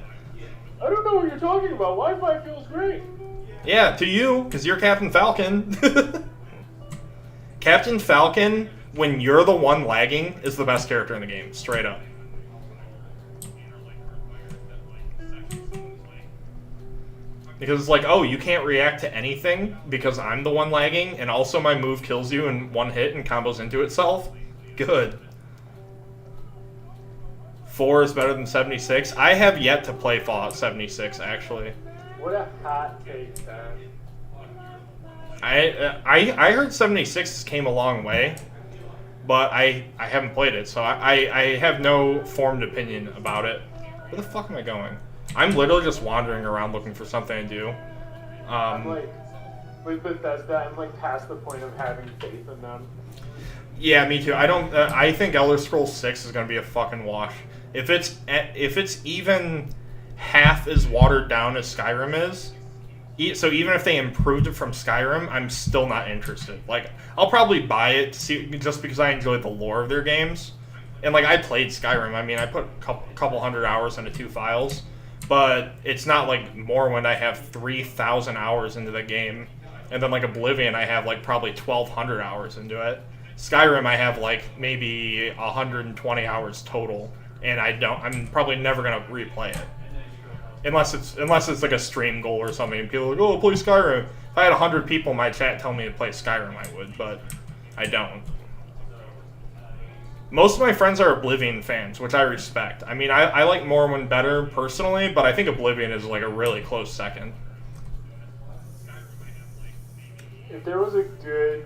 I don't know what you're talking about. Wi-Fi feels great. Yeah, to you, because you're Captain Falcon. Captain Falcon, when you're the one lagging, is the best character in the game, straight up. Because it's like, oh, you can't react to anything because I'm the one lagging, and also my move kills you in 1 hit and combos into itself? Good. 4 is better than 76. I have yet to play Fallout 76, actually. What a hot take, that. I heard 76 came a long way, but I haven't played it, so I have no formed opinion about it. Where the fuck am I going? I'm literally just wandering around looking for something to do. I'm like, with Bethesda, I'm like past the point of having faith in them. Yeah, me too. I don't. I think Elder Scrolls 6 is going to be a fucking wash. If it's even half as watered down as Skyrim is, so even if they improved it from Skyrim, I'm still not interested. Like, I'll probably buy it to see, just because I enjoy the lore of their games. And like I played Skyrim. I mean, I put a couple hundred hours into 2 files, but it's not like Morrowind. I have 3,000 hours into the game, and then like Oblivion, I have like probably 1,200 hours into it. Skyrim, I have like maybe 120 hours total, and I'm probably never gonna replay it. Unless it's like a stream goal or something, and people are like, oh, play Skyrim. If I had 100 people in my chat tell me to play Skyrim, I would, but I don't. Most of my friends are Oblivion fans, which I respect. I mean, I like Morrowind better personally, but I think Oblivion is like a really close second. If there was a good,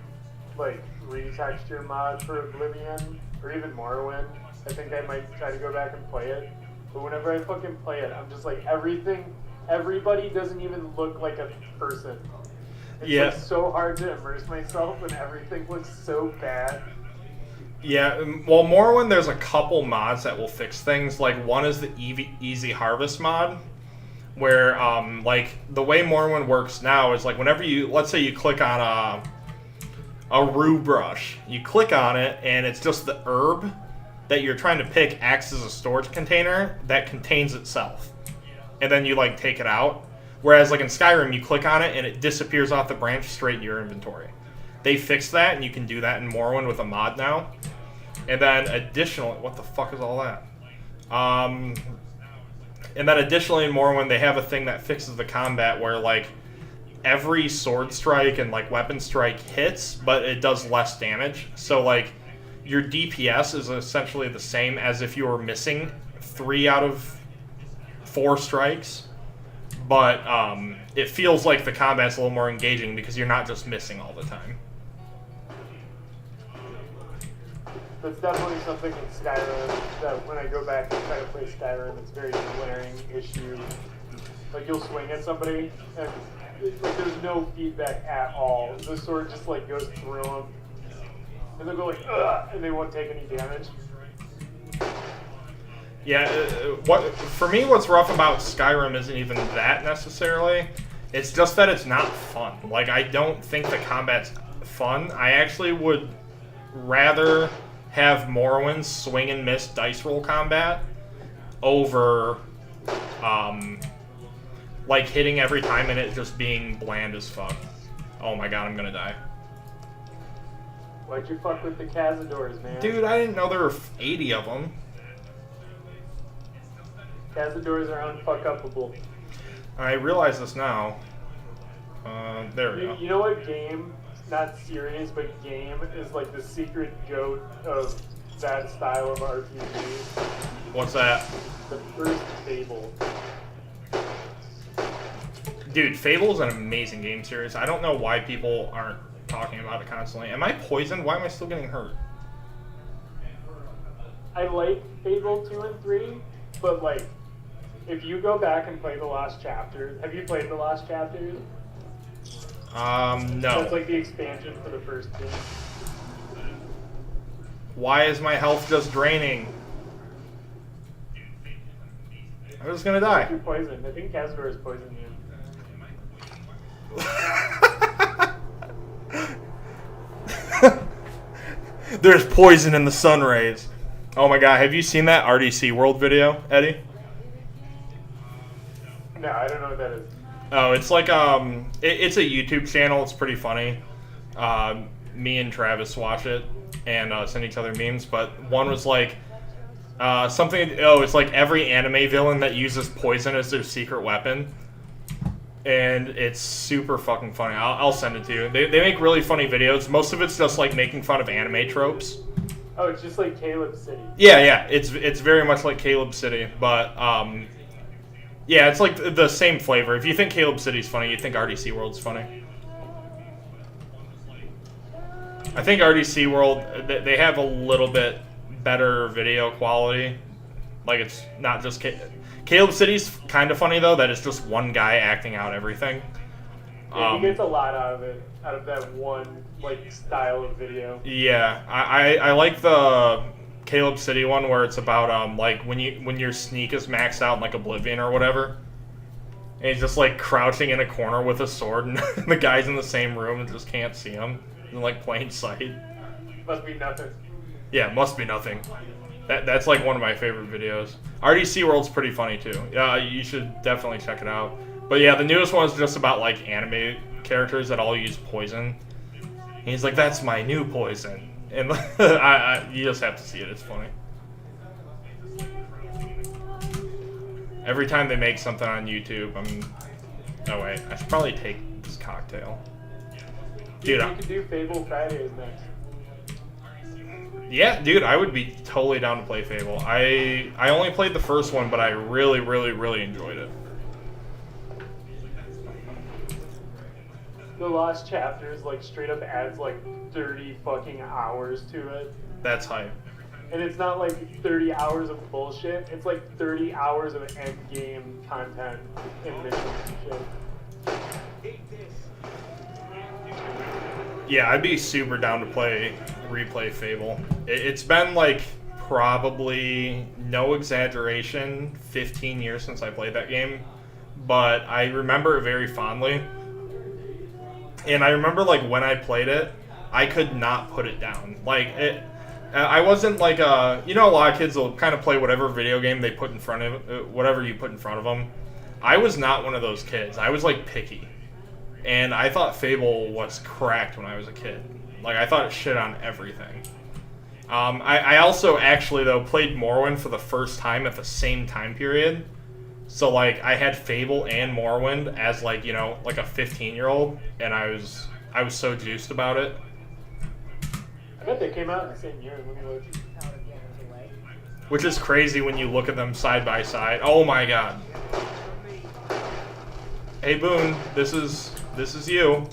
like, retexture mod for Oblivion, or even Morrowind, I think I might try to go back and play it. But whenever I fucking play it, I'm just like, everybody doesn't even look like a person. It's like so hard to immerse myself when everything looks so bad. Yeah, well, Morrowind, there's a couple mods that will fix things. Like, one is the Easy Harvest mod, where, like, the way Morrowind works now is, like, whenever let's say you click on a rue brush, you click on it, and it's just the herb that you're trying to pick acts as a storage container that contains itself. And then you, like, take it out. Whereas, like, in Skyrim, you click on it, and it disappears off the branch straight in your inventory. They fixed that, and you can do that in Morrowind with a mod now. And then additionally, what the fuck is all that? And then additionally in Morrowind, they have a thing that fixes the combat where, like, every sword strike and, like, weapon strike hits, but it does less damage. So, like, your DPS is essentially the same as if you were missing 3 out of 4 strikes. But it feels like the combat's a little more engaging because you're not just missing all the time. That's definitely something in Skyrim that when I go back and try to play Skyrim, it's a very glaring issue. Like, you'll swing at somebody, and like there's no feedback at all. The sword just like goes through them, and they'll go like, ugh, and they won't take any damage. Yeah, for me, what's rough about Skyrim isn't even that necessarily. It's just that it's not fun. Like, I don't think the combat's fun. I actually would rather have Morrowind's swing and miss dice roll combat over, like, hitting every time and it just being bland as fuck. Oh my god, I'm gonna die. Why'd you fuck with the Cazadors, man? Dude, I didn't know there were 80 of them. Cazadors are unfuck-upable. I realize this now. There we go. You know what game, not serious, but game, is like the secret goat of that style of RPG? What's that? The first Fable. Dude, Fable is an amazing game series. I don't know why people aren't talking about it constantly. Am I poisoned? Why am I still getting hurt? I like Fable 2 and 3, but like, if you go back and play the Lost Chapters, have you played the Lost Chapters? No. That's like the expansion for the first game. Why is my health just draining? I'm just gonna die. You're poisoned. I think Cazadors poisoned you. There's poison in the sun rays. Oh my god, have you seen that RDC World video, Eddie? No, I don't know what that is. Oh, it's like it's a YouTube channel. It's pretty funny. Me and Travis watch it and send each other memes. But one was like something. Oh, it's like every anime villain that uses poison as their secret weapon, and it's super fucking funny. I'll send it to you. They make really funny videos. Most of it's just like making fun of anime tropes. Oh, it's just like Caleb City. Yeah. It's very much like Caleb City, but yeah, it's like the same flavor. If you think Caleb City's funny, you think RDC World's funny. I think RDC World, they have a little bit better video quality. Like, it's not just... Caleb City's kind of funny, though, that it's just one guy acting out everything. Yeah, he gets a lot out of it, out of that one, like, style of video. Yeah, I like the Caleb City one where it's about like when your sneak is maxed out in like Oblivion or whatever, and he's just like crouching in a corner with a sword, and the guy's in the same room and just can't see him in like plain sight. Must be nothing. Yeah, must be nothing. That's like one of my favorite videos. RDC World's pretty funny too. You should definitely check it out. But yeah, the newest one is just about like anime characters that all use poison. And he's like, "That's my new poison," and you just have to see it. It's funny. Every time they make something on YouTube, oh wait, I should probably take this cocktail. Dude, You could do Fable Fridays next. yeah, dude, I would be totally down to play Fable. I only played the first one, but I really, really, really enjoyed it. The Lost Chapters like straight up adds like 30 fucking hours to it. That's hype. And it's not like 30 hours of bullshit. It's like 30 hours of end game content and missions and shit. Yeah, I'd be super down to replay Fable. It's been like probably, no exaggeration, 15 years since I played that game, but I remember it very fondly. And I remember like when I played it, I could not put it down. Like I wasn't like a lot of kids will kind of play whatever video game they put in front of whatever you put in front of them. I was not one of those kids. I was like picky. And I thought Fable was cracked when I was a kid. Like, I thought it shit on everything. I also actually, though, played Morrowind for the first time at the same time period. So, like, I had Fable and Morrowind as, like, like a 15-year-old. And I was so juiced about it. I bet they came out in the same year. Let me look. Which is crazy when you look at them side by side. Oh, my God. Hey, Boone, this is you.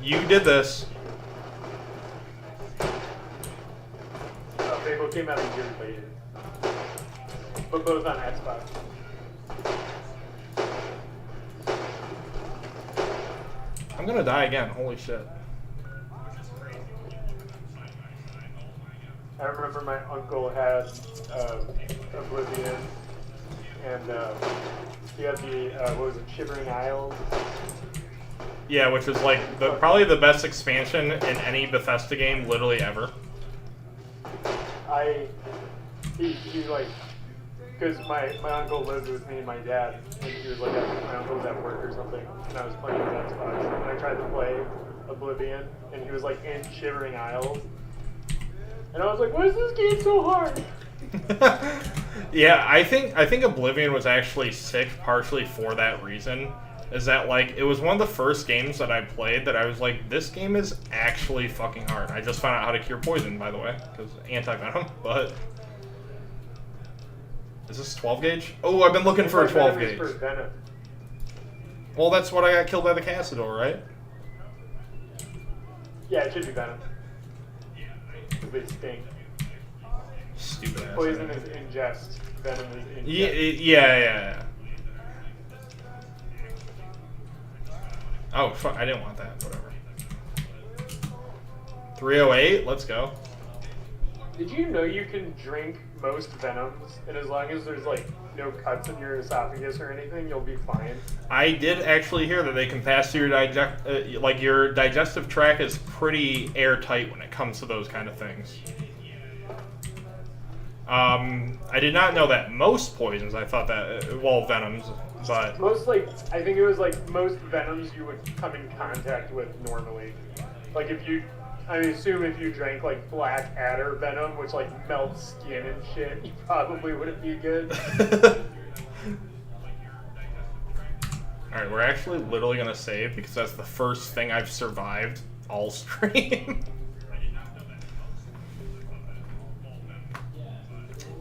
You did this. Fable came out a year later. But both on Xbox. I'm gonna die again. Holy shit. I remember my uncle had Oblivion, and he had the, what was it, Shivering Isles? Yeah, which is like probably the best expansion in any Bethesda game literally ever. He like, because my uncle lived with me and my dad, and he was like, my uncle was at work or something, and I was playing with Xbox, and I tried to play Oblivion, and he was like in Shivering Isles, and I was like, why is this game so hard? Yeah, I think Oblivion was actually sick partially for that reason. Is that like it was one of the first games that I played that I was like, this game is actually fucking hard. I just found out how to cure poison, by the way, because anti-venom. But is this 12 gauge? Oh, I've been looking for a 12 gauge. For Venom. Well, that's what I got killed by the Cassador, right? Yeah, it should be Venom. They stink. Stupid ass. Poison is ingest. Venom is ingest. Yeah. Oh, fuck, I didn't want that. Whatever. 308, let's go. Did you know you can drink most Venoms, and as long as there's like no cuts in your esophagus or anything, you'll be fine? I did actually hear that they can pass through your your digestive tract is pretty airtight when it comes to those kind of things. I did not know that most poisons. I thought that venoms, but most I think it was like most Venoms you would come in contact with normally. Like I assume if you drank like Black Adder Venom, which like melts skin and shit, you probably wouldn't be good. Alright, we're actually literally gonna save because that's the first thing I've survived all stream.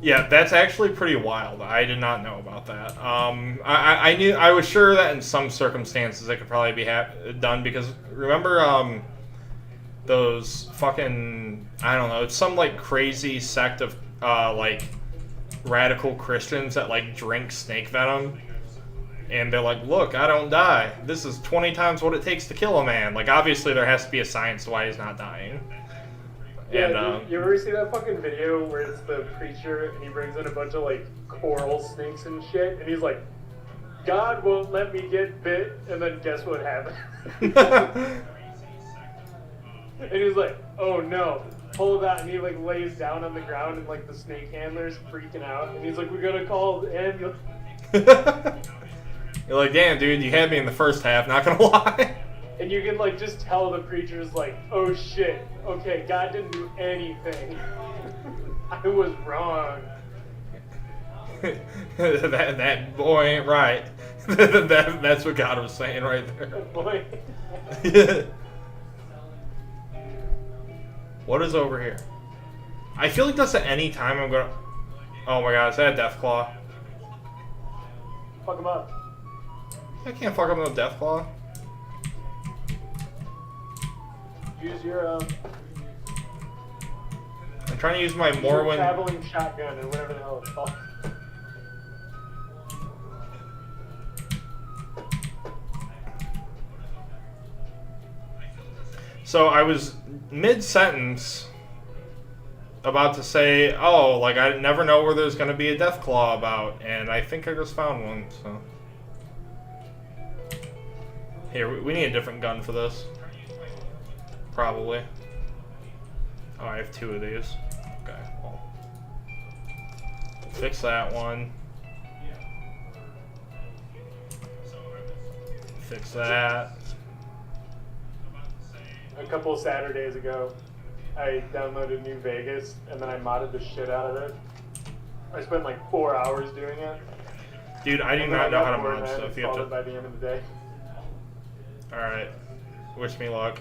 Yeah, that's actually pretty wild. I did not know about that. I was sure that in some circumstances it could probably be done because remember those fucking, I don't know, it's some like crazy sect of like radical Christians that like drink snake venom and they're like, look, I don't die. This is 20 times what it takes to kill a man. Like obviously there has to be a science to why he's not dying. Yeah, you ever see that fucking video where it's the preacher and he brings in a bunch of like coral snakes and shit and he's like, God won't let me get bit, and then guess what happened? And he's like, oh no, pull it out, and he like lays down on the ground, and like the snake handler's freaking out, and he's like, "We gotta call the ambulance." You're like, damn, dude, you had me in the first half. Not gonna lie. And you can like just tell the preacher's like, "Oh shit, okay, God didn't do anything. I was wrong." that boy ain't right. That's what God was saying right there. Boy. What is over here? I feel like that's at any time I'm gonna. Oh my god, is that a Deathclaw? Fuck him up. I can't fuck up no Deathclaw. Use your I'm trying to use my your Morrowind. traveling shotgun or whatever the hell it's called. So I was mid-sentence about to say, oh, like I never know where there's gonna be a Deathclaw about, and I think I just found one. So here, we need a different gun for this. Probably. Oh, I have 2 of these. Okay, well, fix that one. Fix that. A couple Saturdays ago, I downloaded New Vegas and then I modded the shit out of it. I spent like 4 hours doing it. Dude, I do And then not know got how to bored mod and I stuff. You have installed it to. by the end of the day. Alright. Wish me luck.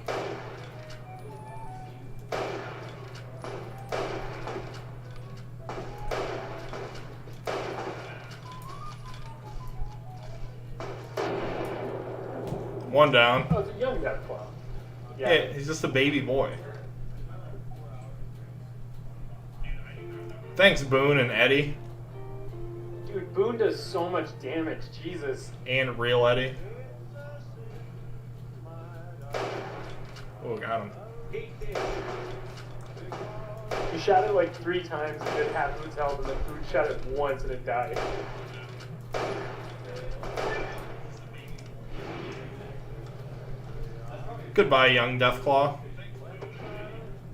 One down. Oh, it's a young Deathclaw. Yeah, he's just a baby boy. Thanks, Boone and Eddie. Dude, Boone does so much damage. Jesus. And Real Eddie. Oh, got him. He shot it like 3 times and did half of its health, and then Boone shot it once and it died. Goodbye, young Deathclaw.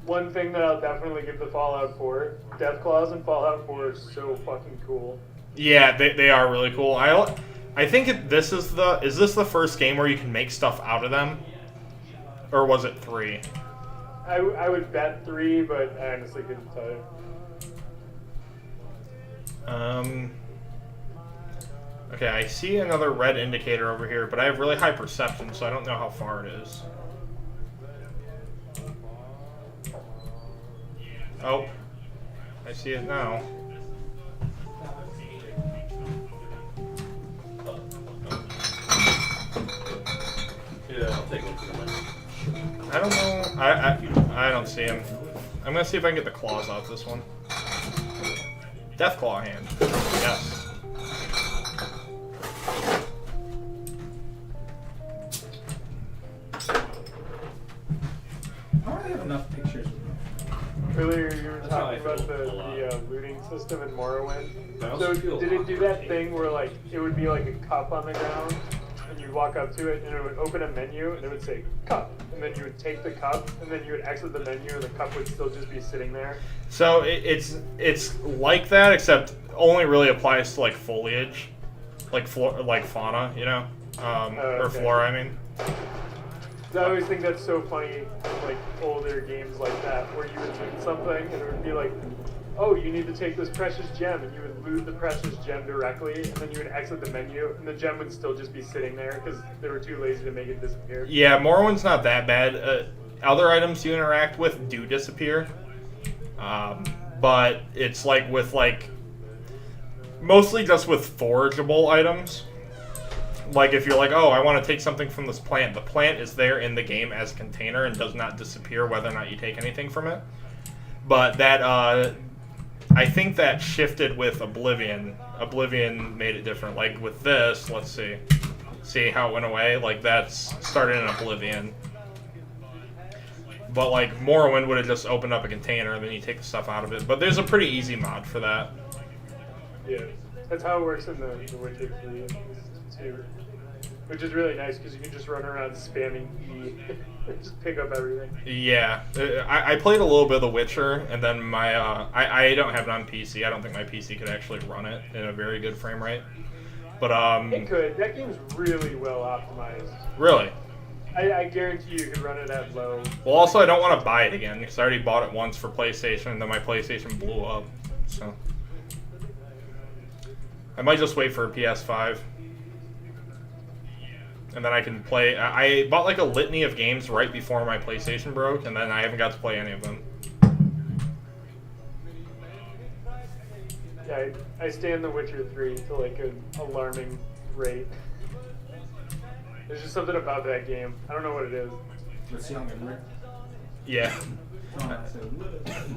One thing that I'll definitely give the Fallout 4, Deathclaws in Fallout 4 are so fucking cool. Yeah, they are really cool. I think this is the first game where you can make stuff out of them? Or was it 3? I would bet 3, but I honestly couldn't tell you. Okay, I see another red indicator over here, but I have really high perception, so I don't know how far it is. Oh, I see it now. Yeah, I'll take one for the money. I don't know. I don't see him. I'm gonna see if I can get the claws off this one. Deathclaw hand. Yes. I don't really have enough pictures. Earlier you were That's how I talking about feel a lot. the looting system in Morrowind. I also So feel did a it lot do more that thing where like it would be like a cup on the ground and you'd walk up to it and it would open a menu and it would say cup, and then you would take the cup and then you would exit the menu and the cup would still just be sitting there? So it's like that, except only really applies to like foliage, like fauna, you know, or okay. flora. I mean. 'Cause I always think that's so funny, like older games like that, where you would loot something and it would be like, oh, you need to take this precious gem, and you would loot the precious gem directly, and then you would exit the menu, and the gem would still just be sitting there because they were too lazy to make it disappear. Yeah, Morrowind's not that bad. Other items you interact with do disappear, but it's like with mostly just with forageable items. Like if you're like, oh, I want to take something from this plant, the plant is there in the game as a container and does not disappear whether or not you take anything from it. But that, I think that shifted with Oblivion. Oblivion made it different. Like with this, let's see how it went away. Like that's started in Oblivion. But like Morrowind would have just opened up a container and then you take the stuff out of it. But there's a pretty easy mod for that. Yeah, that's how it works in the Witcher 3 too. which is really nice because you can just run around spamming E and just pick up everything. Yeah, I played a little bit of The Witcher, and then my I don't have it on PC. I don't think my PC could actually run it in a very good frame rate. But It could. That game's really well optimized. really, I guarantee you could run it at low. well, also I don't want to buy it again because I already bought it once for PlayStation, and then my PlayStation blew up. So I might just wait for a PS5. And then I can play. I bought like a litany of games right before my PlayStation broke, and then I haven't got to play any of them. Yeah, I stay in The Witcher 3 to like an alarming rate. There's just something about that game. I don't know what it is. Let's see how I'm gonna Yeah.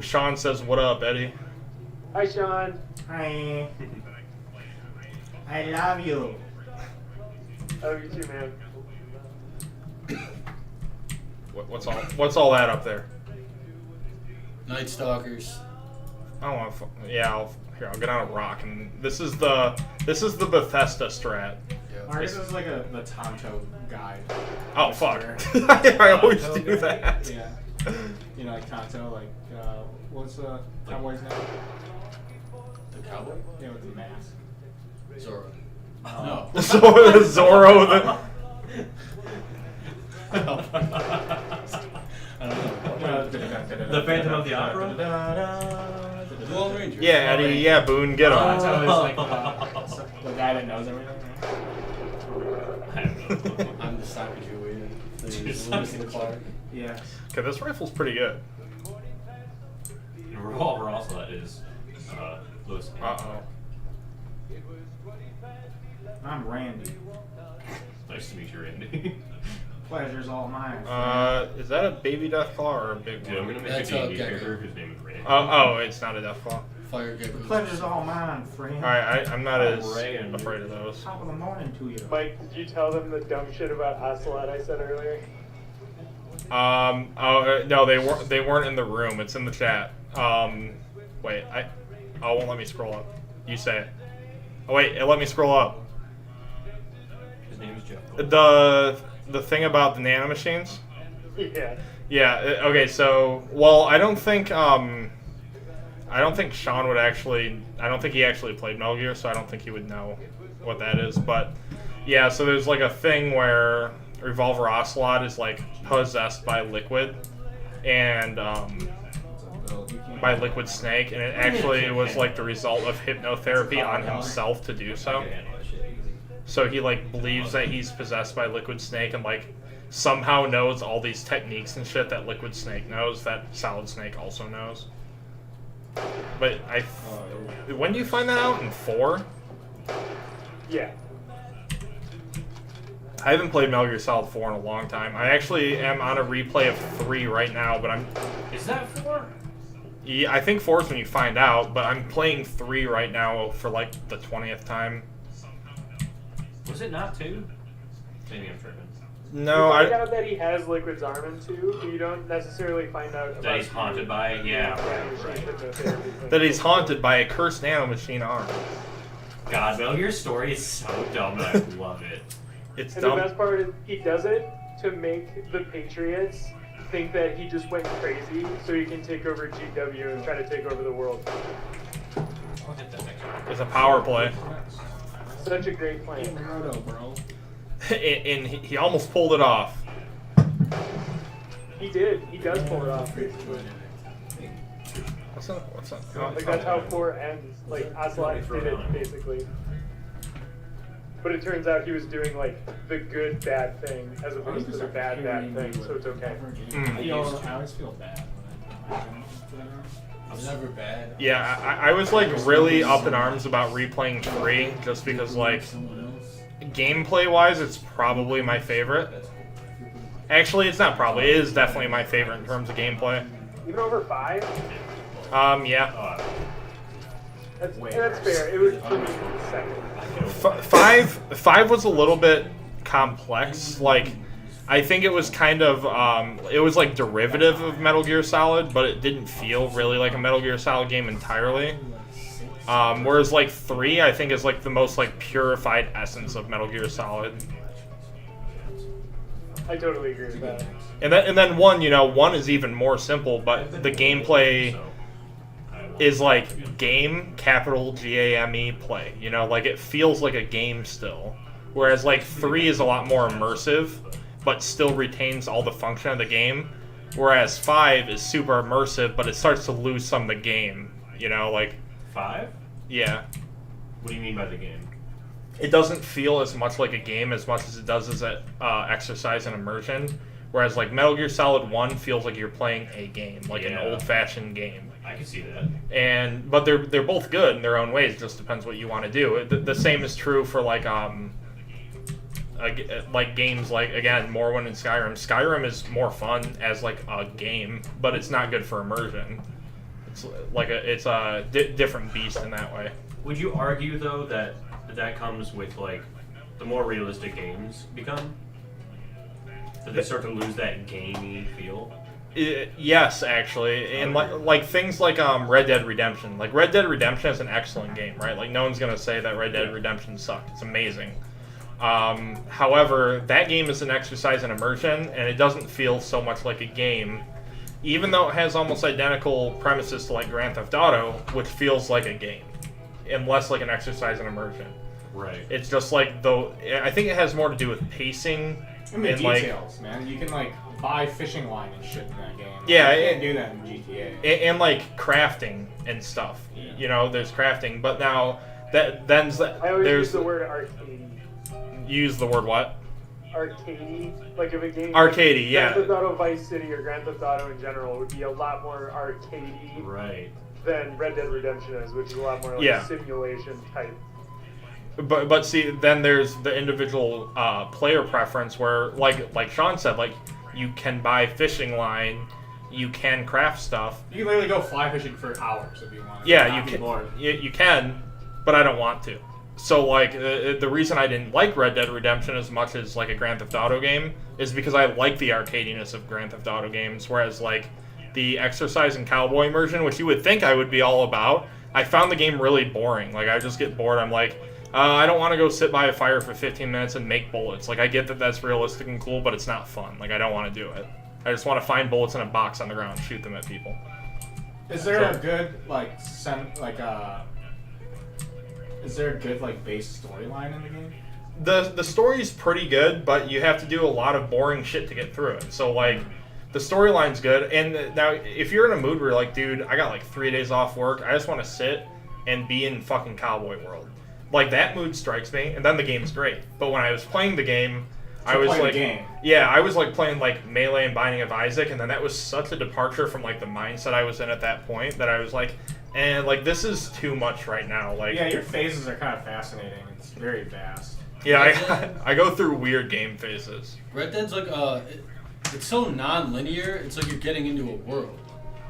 Sean says, "What up, Eddie?" Hi, Sean. Hi. I love you. Oh, you too, man. What's all that up there? Night Stalkers. I don't want to. Yeah, I'll get on a rock, and this is the Bethesda strat. Yeah. Marcus is like the Tonto guide. Oh fuck! I always do that. Yeah. You know, like Tonto, like what's the cowboy's name? The cowboy? Yeah, with the mask. Zorro. No. Zorro. I don't know. The Phantom of the Opera? The Lone Ranger. Yeah, Eddie. Yeah, Boone, get him. Tonto is like the guy that knows everything. I have no clue. I'm the Sacagawea. The Just Lewis and Clark. Yeah. Okay, this rifle's pretty good. The revolver also that is Lewis. Uh-oh. I'm Randy. Nice to meet you, Randy. Pleasure's all mine. Is that a baby Deathclaw or a big Dude, I'm one? gonna make That's a a D&D gecko. character whose name is Randy. Oh, it's not a Deathclaw. Fire geckos. Pleasure's all mine, friend. Alright, I'm not as Randy. afraid of those. Top of the morning to you. Mike, did you tell them the dumb shit about Ocelot I said earlier? No, they weren't in the room. It's in the chat. Wait, it won't let me scroll up. You say it. Oh wait, it let me scroll up. His name is Jeff. The thing about the nanomachines? Yeah. Yeah. Okay. So, well, I don't think Sean would actually. I don't think he actually played Metal Gear, so I don't think he would know what that is. But yeah, so there's like a thing where Revolver Ocelot is like possessed by Liquid, and by Liquid Snake, and it actually was like the result of hypnotherapy on himself to do so. So he like believes that he's possessed by Liquid Snake and like somehow knows all these techniques and shit that Liquid Snake knows that Solid Snake also knows. But when do you find that out? In 4? Yeah. I haven't played Metal Gear Solid 4 in a long time. I actually am on a replay of 3 right now, but Is that 4? yeah, I think 4 is when you find out, but I'm playing 3 right now for like the 20th time. Was it not 2? Maybe I'm tripping. No, You find out that he has Liquid's arm in 2, but you don't necessarily find out about That he's haunted by it? Yeah, right. hypnotherapy thing. that he's haunted by a cursed nanomachine arm. God, Metal Gear's story is so dumb and I love it. It's And dumb. the best part is he does it to make the Patriots think that he just went crazy so he can take over GW and try to take over the world. I'll hit that next one. It's a power play. Such a great plan. Naruto, bro. And he almost pulled it off. He did. He does pull it off. What's that? Like that's how 4 ends. Like Ocelot did it basically. But it turns out he was doing like the good bad thing as opposed to the bad thing, so it's okay. Mm. I always feel bad when I It's never bad. Yeah, I was like really up in arms about replaying 3 just because like gameplay wise it's probably my favorite. Actually, it's not probably, it is definitely my favorite in terms of gameplay. Even over 5? Yeah. That's fair. It was for me second. 5 was a little bit complex. Like, I think it was kind of it was like derivative of Metal Gear Solid, but it didn't feel really like a Metal Gear Solid game entirely. Whereas like 3, I think is like the most like purified essence of Metal Gear Solid. I totally agree with that. And then one is even more simple, but the gameplay So, is like game, capital GAME play. Like it feels like a game still. Whereas like 3 is a lot more immersive, but still retains all the function of the game. Whereas 5 is super immersive, but it starts to lose some of the game. Like 5? yeah. What do you mean by the game? It doesn't feel as much like a game as much as it does as an exercise and immersion. Whereas like Metal Gear Solid 1 feels like you're playing a game, like an Yeah. old-fashioned game. I can see that. But they're both good in their own ways. It just depends what you want to do. The same is true for like games like again Morrowind and Skyrim. Skyrim is more fun as like a game, but it's not good for immersion. It's like it's a different beast in that way. Would you argue though that comes with like the more realistic games become? That they start to lose that gamey feel? Yes, actually, and like things like Red Dead Redemption. Like Red Dead Redemption is an excellent game, right? Like no one's gonna say that Red Dead Redemption sucked. It's amazing. However, that game is an exercise in immersion, and it doesn't feel so much like a game, even though it has almost identical premises to like Grand Theft Auto, which feels like a game, and less like an exercise in immersion. Right. It's just like though I think it has more to do with pacing And the and like details, man. You can like buy fishing line and shit in that game. Yeah, you can't do that in GTA. and like crafting and stuff. There's crafting, but now I always there's use the word arcade. use the word what? Arcade, like if a game Arcadey, yeah. Grand Theft Auto Vice City or Grand Theft Auto in general would be a lot more arcadey Right. than Red Dead Redemption is, which is a lot more like Yeah. simulation type. But see, then there's the individual player preference where, like Sean said, like you can buy fishing line, you can craft stuff. You can literally go fly fishing for hours if you want. Yeah, Not you be can. bored. You can, but I don't want to. So like the reason I didn't like Red Dead Redemption as much as like a Grand Theft Auto game is because I like the arcadiness of Grand Theft Auto games, whereas like the exercise and cowboy immersion, which you would think I would be all about, I found the game really boring. Like I just get bored. I'm like, I don't want to go sit by a fire for 15 minutes and make bullets. Like I get that that's realistic and cool, but it's not fun. Like I don't want to do it. I just want to find bullets in a box on the ground and shoot them at people. Is there a So- good is there a good like base storyline in the game? The story's pretty good, but you have to do a lot of boring shit to get through it. So like the storyline's good, and now if you're in a mood where you're like, dude, I got like 3 days off work, I just want to sit and be in fucking cowboy world. Like that mood strikes me, and then the game's great. But when I was playing the game, I was play the like, game. yeah, I was like playing like Melee and Binding of Isaac, and then that was such a departure from like the mindset I was in at that point that I was like, and like this is too much right now. Like, Yeah, your phases are kind of fascinating. It's very vast. yeah, I go through weird game phases. Red Dead's like it's so non-linear. It's like you're getting into a world.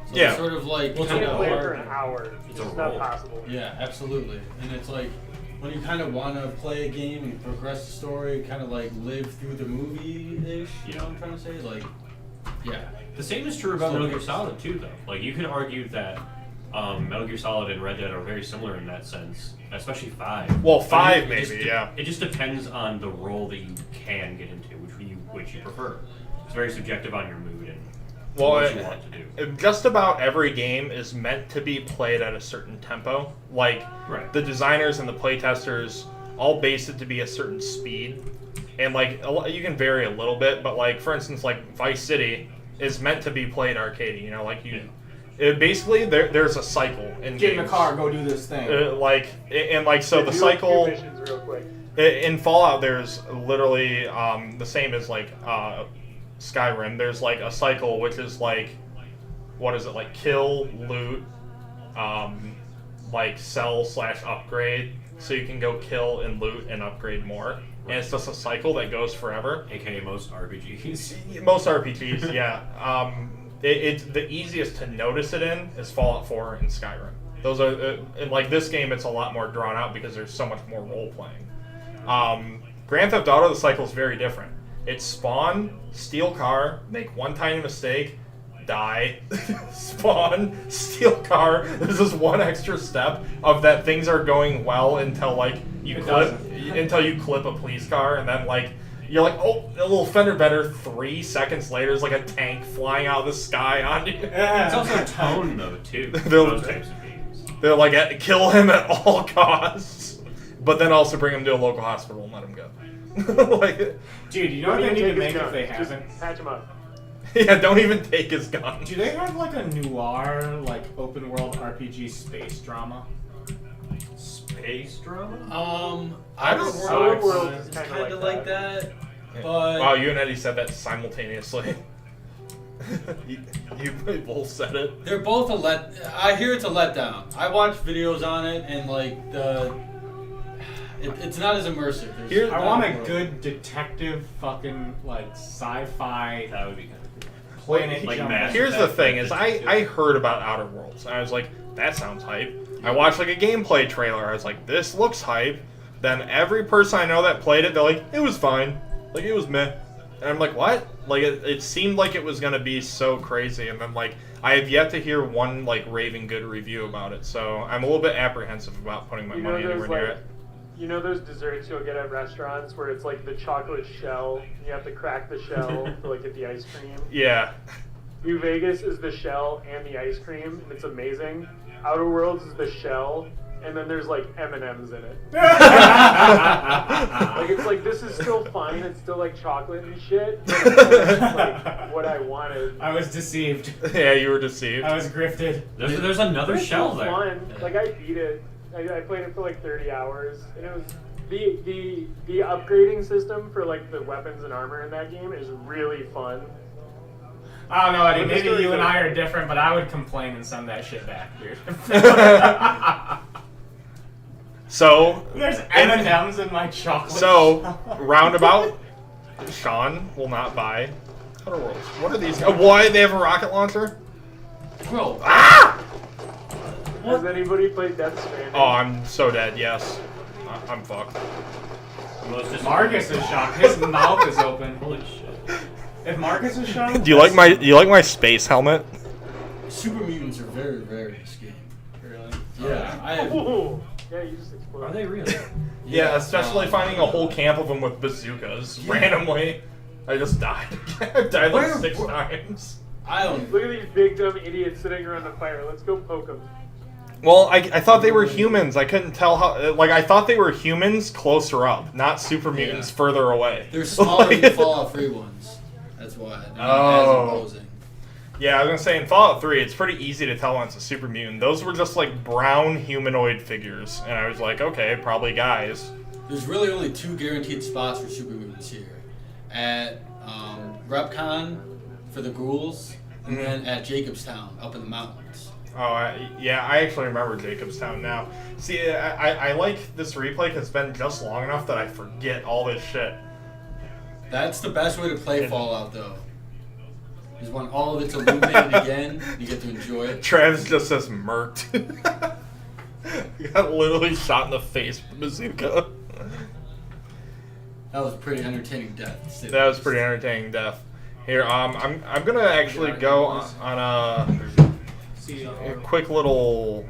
So Yeah. It's sort of like You kind can of play it hard. for an hour. It's It's a not roll. possible. Yeah, absolutely. And it's like when you kind of want to play a game and progress the story, kind of like live through the movie-ish. You know what I'm trying to say? Like, yeah. The same is true about Still Metal Gear works. Solid too, though. Like you could argue that Metal Gear Solid and Red Dead are very similar in that sense, especially 5. Well, But 5 it maybe, just yeah. It just depends on the role that you can get into, which you prefer. It's very subjective on your mood and Well, what you want to do. just about every game is meant to be played at a certain tempo. Like, Right. the designers and the playtesters all base it to be a certain speed. And, like, you can vary a little bit, but, like, for instance, like, Vice City is meant to be played arcadey, you know? Like, basically, there's a cycle in Get in games. the car, go do this thing. So the Do cycle... a few missions real quick. In Fallout, there's literally the same as like Skyrim. There's like a cycle, which is like, what is it, like kill, loot, like sell/upgrade, so you can go kill and loot and upgrade more. And it's just a cycle that goes forever. AKA most RPGs. Most RPGs, yeah. It's the easiest to notice it in is Fallout 4 and Skyrim. Those are, and like this game, it's a lot more drawn out because there's so much more role playing. Grand Theft Auto, the cycle is very different. It's spawn, steal car, make one tiny mistake, die, spawn, steal car. There's this one extra step of that things are going well until like you It clip doesn't. until you clip a police car, and then like You're like, oh, a little fender bender. 3 seconds later, there's like a tank flying out of the sky on you. It's also tone though too. They'll- Those types of games. They're like, kill him at all costs, but then also bring him to a local hospital and let him go. Like, Dude, you know what they Don't need to even make take if they his gun. Just haven't? patch him up. yeah, don't even take his gun. Do they have like a noir, like open world RPG space drama? Space drama? I don't Outer Sucks. Worlds is It's kind kind of of like that, but Wow, you and Eddie said that simultaneously. you both said it. they're both I hear it's a letdown. I watched videos on it, and like it's not as immersive. There's Here- I not want a world. good detective, fucking like sci-fi That would be kind of cool. planet. Like jumping. Mass Here's the Effect, thing: like is I heard about Outer Worlds, and I was like, that sounds hype. I watched like a gameplay trailer. I was like, this looks hype. Then every person I know that played it, they're like, it was fine, like it was meh. And I'm like, what? Like it seemed like it was gonna be so crazy, and then like I have yet to hear one like raving good review about it. So I'm a little bit apprehensive about putting my You know money those anywhere near like, it. you know those desserts you'll get at restaurants where it's like the chocolate shell. You have to crack the shell to like get the ice cream. Yeah. New Vegas is the shell and the ice cream, and it's amazing. Outer Worlds is the shell, and then there's like M&Ms in it. Like it's like this is still fine. It's still like chocolate and shit. But it's like what I wanted. I was deceived. Yeah, you were deceived. I was grifted. There's another It's shell so there. fun. Yeah. Like I beat it. I played it for like 30 hours, and it was the upgrading system for like the weapons and armor in that game is really fun. I don't know, Eddie. But the Maybe story's you and good. I are different, but I would complain and send that shit back, dude. So There's M&Ms in my chocolate. So, shell. roundabout, Sean will not buy Outer Worlds. What are these? Why they have a rocket launcher? Bro, Has anybody played Death Stranding? Oh, I'm so dead. Yes, I'm fucked. Most Marcus is shocked. His mouth is open. Holy shit. If Marcus is shocked, Do you like my space helmet? super mutants are very rare in this game. Really? Yeah, I have. Ooh. Yeah, you just exploded. Are they really? Yeah, especially finding a whole camp of them with bazookas randomly. I just died. I died like Where- 6 where- times. I don't. Look at these big dumb idiots sitting around the fire. Let's go poke them. Well, I thought they were humans. I couldn't tell how. Like I thought they were humans closer up, not super mutants Yeah. further away. They're smaller than Fallout 3 ones. That's why. They're not as Oh. imposing. Yeah, I was gonna say in Fallout 3, it's pretty easy to tell when it's a super mutant. Those were just like brown humanoid figures, and I was like, okay, probably guys. There's really only 2 guaranteed spots for super mutants here. At RepCon for the ghouls, and then at Jacobstown up in the mountains. Oh, yeah, I actually remember Jacobstown now. See, I like this replay because it's been just long enough that I forget all this shit. That's the best way to play Fallout, though. Is when all of it's illuminated again, you get to enjoy it. Travis just says murked. He got literally shot in the face with a bazooka. That was a pretty entertaining death. to say the That was least. pretty entertaining death. Here, I'm gonna actually go on a quick little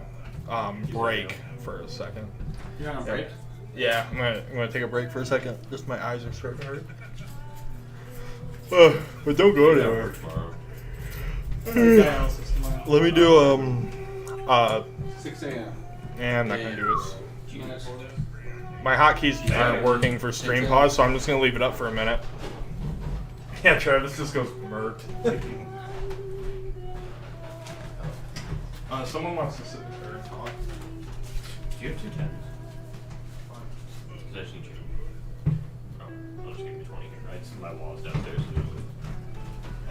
break for a second. You on a break? Yeah, I'm gonna take a break for a second. Just my eyes are starting to hurt. But don't go anywhere. Let me do 6 a.m. Yeah, I'm not gonna do this. My hotkeys aren't working for stream pause, so I'm just gonna leave it up for a minute. Yeah, Travis just goes murked. Someone wants to sit there and talk. Do you have 2 10s? Because I just need you. Oh, I'll just give you 20 here. Right? So my wall's downstairs.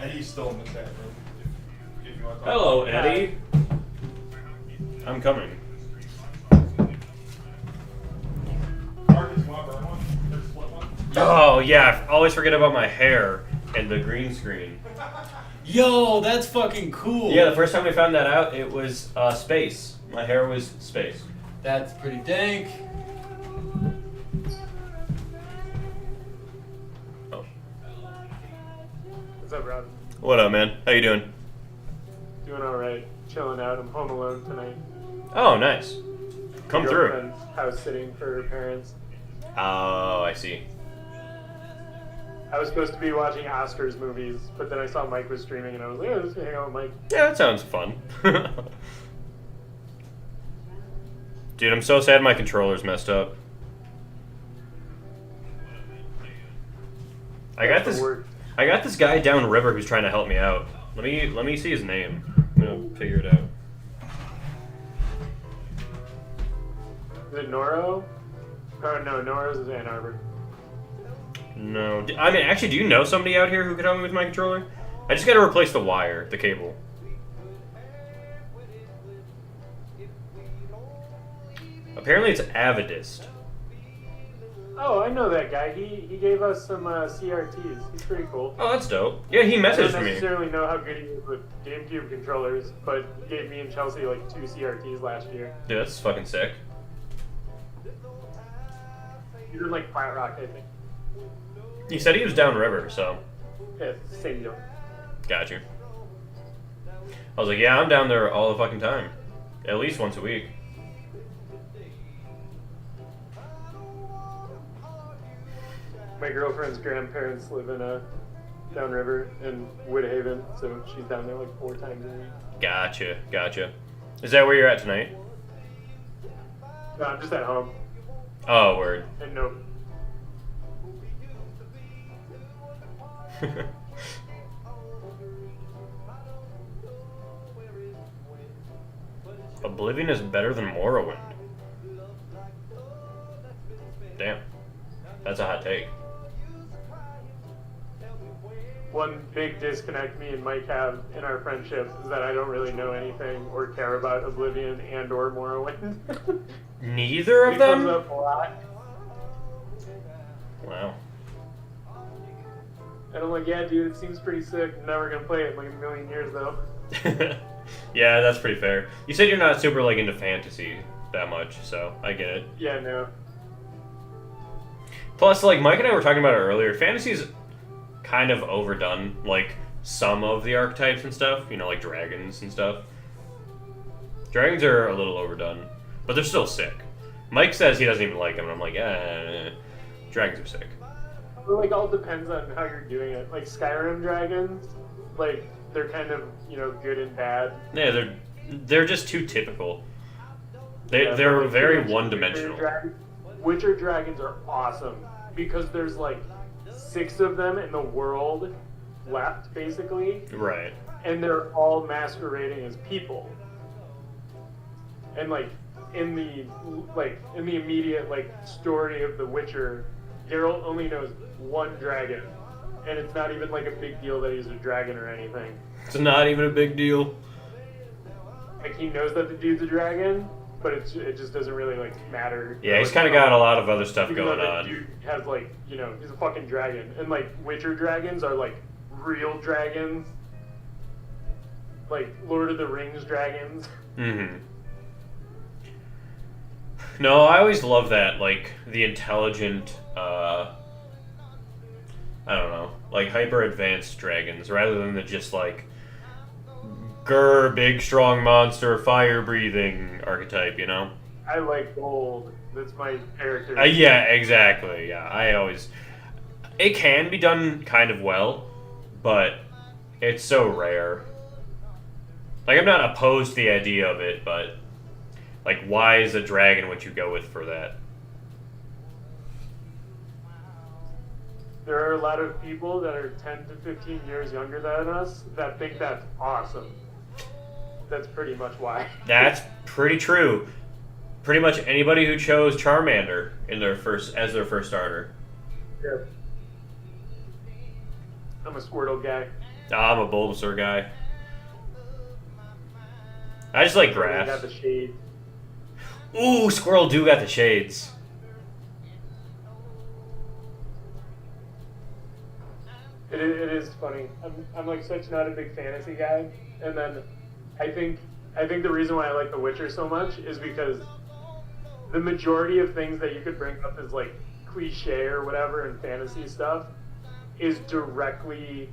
Eddie's still in the chat room. If you want to talk. Hello, Eddie. I'm coming. Marcus, want to burn one? Or split one? Oh yeah, I always forget about my hair and the green screen. Yo, that's fucking cool. Yeah, the first time we found that out, it was space. My hair was space. That's pretty dank. Oh. What's up, Rob? What up, man? How you doing? Doing all right. Chilling out. I'm home alone tonight. Oh, nice. Come through. Girlfriend's house sitting for her parents. Oh, I see. I was supposed to be watching Oscars movies, but then I saw Mike was streaming, and I was like, let's hang out with Mike. Yeah, that sounds fun. Dude, I'm so sad my controller's messed up. I got this guy downriver who's trying to help me out. Let me see his name. I'm gonna figure it out. Is it Noro? Oh no, Noro's is Ann Arbor. No, I mean, actually, do you know somebody out here who could help me with my controller? I just gotta replace the wire, the cable. Apparently it's Avidist. Oh, I know that guy. He gave us some CRTs. He's pretty cool. Oh, that's dope. Yeah, he I messaged don't me. necessarily know how good he is with GameCube controllers, but he gave me and Chelsea like 2 CRTs last year. Dude, that's fucking sick. You're in like Flat Rock, I think. He said he was downriver, so Yeah, same deal. got you. I was like, yeah, I'm down there all the fucking time. At least once a week. My girlfriend's grandparents live in downriver in Woodhaven, so she's down there like 4 times a week. Gotcha, gotcha. Is that where you're at tonight? No, I'm just at home. Oh, word. And no, Oblivion is better than Morrowind. Damn. That's a hot take. one big disconnect me and Mike have in our friendship is that I don't really know anything or care about Oblivion and or Morrowind. Neither of It comes them? up a lot. Wow. And I'm like, yeah, dude, it seems pretty sick. I'm never gonna play it in like a million years though. Yeah, that's pretty fair. You said you're not super like into fantasy that much, so I get it. Yeah, no. Plus, like Mike and I were talking about it earlier, fantasy's kind of overdone. Like some of the archetypes and stuff, you know, like dragons and stuff. Dragons are a little overdone, but they're still sick. Mike says he doesn't even like them, and I'm like, dragons are sick. It like all depends on how you're doing it. Like Skyrim dragons, like they're kind of, you know, good and bad. Yeah, they're just too typical. Yeah, They're but, like, very Witcher one-dimensional. Witcher dragons are awesome because there's like 6 of them in the world left, basically, Right. and they're all masquerading as people. And like in the immediate like story of The Witcher, Geralt only knows one dragon, and it's not even like a big deal that he's a dragon or anything. It's not even a big deal. Like he knows that the dude's a dragon, but it just doesn't really like matter. Yeah, he's Like, kind of got a lot of other stuff even going though that on. dude has like, you know, he's a fucking dragon, and like Witcher dragons are like real dragons, like Lord of the Rings dragons. Mm-hmm. No, I always love that, like, the intelligent, I don't know, like, hyper-advanced dragons, rather than the just, like, grr, big, strong monster, fire-breathing archetype, you know? I like gold. That's my character. Yeah, exactly, yeah, it can be done kind of well, but it's so rare. Like, I'm not opposed to the idea of it, but... like, why is a dragon what you go with for that? There are a lot of people that are 10 to 15 years younger than us that think that's awesome. That's pretty much why. That's pretty true. Pretty much anybody who chose Charmander in their first starter. Yeah. I'm a Squirtle guy. I'm a Bulbasaur guy. I just like I grass. got the shade. Ooh, Squirrel do got the shades. It is funny. I'm like such not a big fantasy guy, and then I think the reason why I like The Witcher so much is because the majority of things that you could bring up as like cliche or whatever in fantasy stuff is directly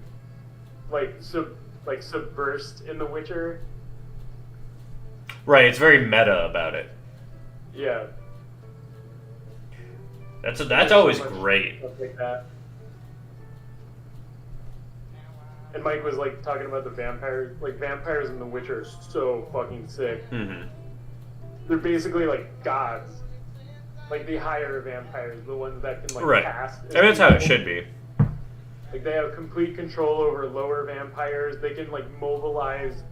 subversed in The Witcher. Right, it's very meta about it. Yeah. That's There's always so much great. stuff like that. And Mike was like talking about the vampires. Like vampires in The Witcher are so fucking sick. Mm-hmm. They're basically like gods. Like the higher vampires, the ones that can like Right. cast. I mean, that's how it should be. Like they have complete control over lower vampires. They can like mobilize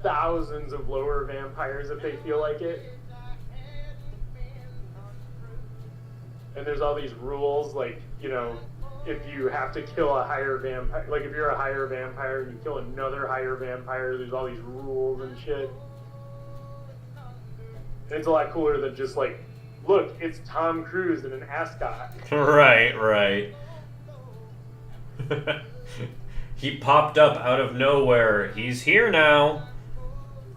thousands of lower vampires if they feel like it. And there's all these rules, like, you know, if you have to kill a higher vampire, like if you're a higher vampire and you kill another higher vampire, there's all these rules and shit. And it's a lot cooler than just like, look, it's Tom Cruise in an ascot. Right. He popped up out of nowhere. He's here now.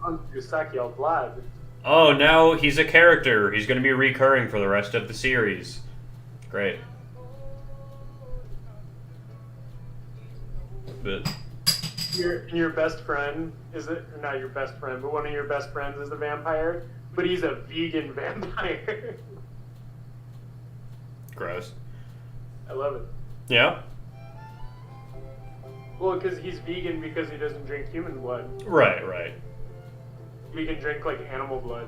On Yusaki Vlad. Oh, now he's a character. He's going to be recurring for the rest of the series. Great. But Your best friend is it? Or not your best friend, but one of your best friends is a vampire, but he's a vegan vampire. gross. I love it. Yeah. Well, because he's vegan because he doesn't drink human blood. Right. He can drink like animal blood.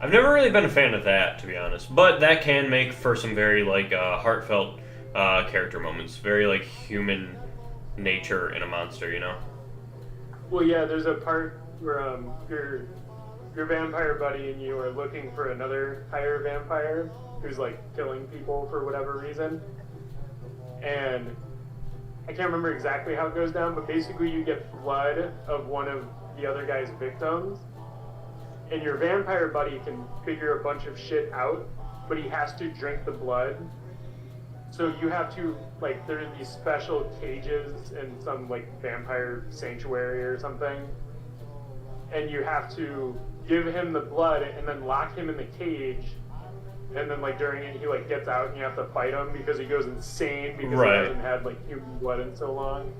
I've never really been a fan of that, to be honest. But that can make for some very like heartfelt character moments. Very like human nature in a monster, you know. Well, yeah, there's a part where your vampire buddy and you are looking for another higher vampire who's like killing people for whatever reason, and I can't remember exactly how it goes down, but basically you get blood of one of the other guy's victims, and your vampire buddy can figure a bunch of shit out, but he has to drink the blood. So you have to, like, there are these special cages in some, like, vampire sanctuary or something, and you have to give him the blood and then lock him in the cage, and then, like, during it, he, like, gets out and you have to fight him because he goes insane because Right. he hasn't had, like, human blood in so long.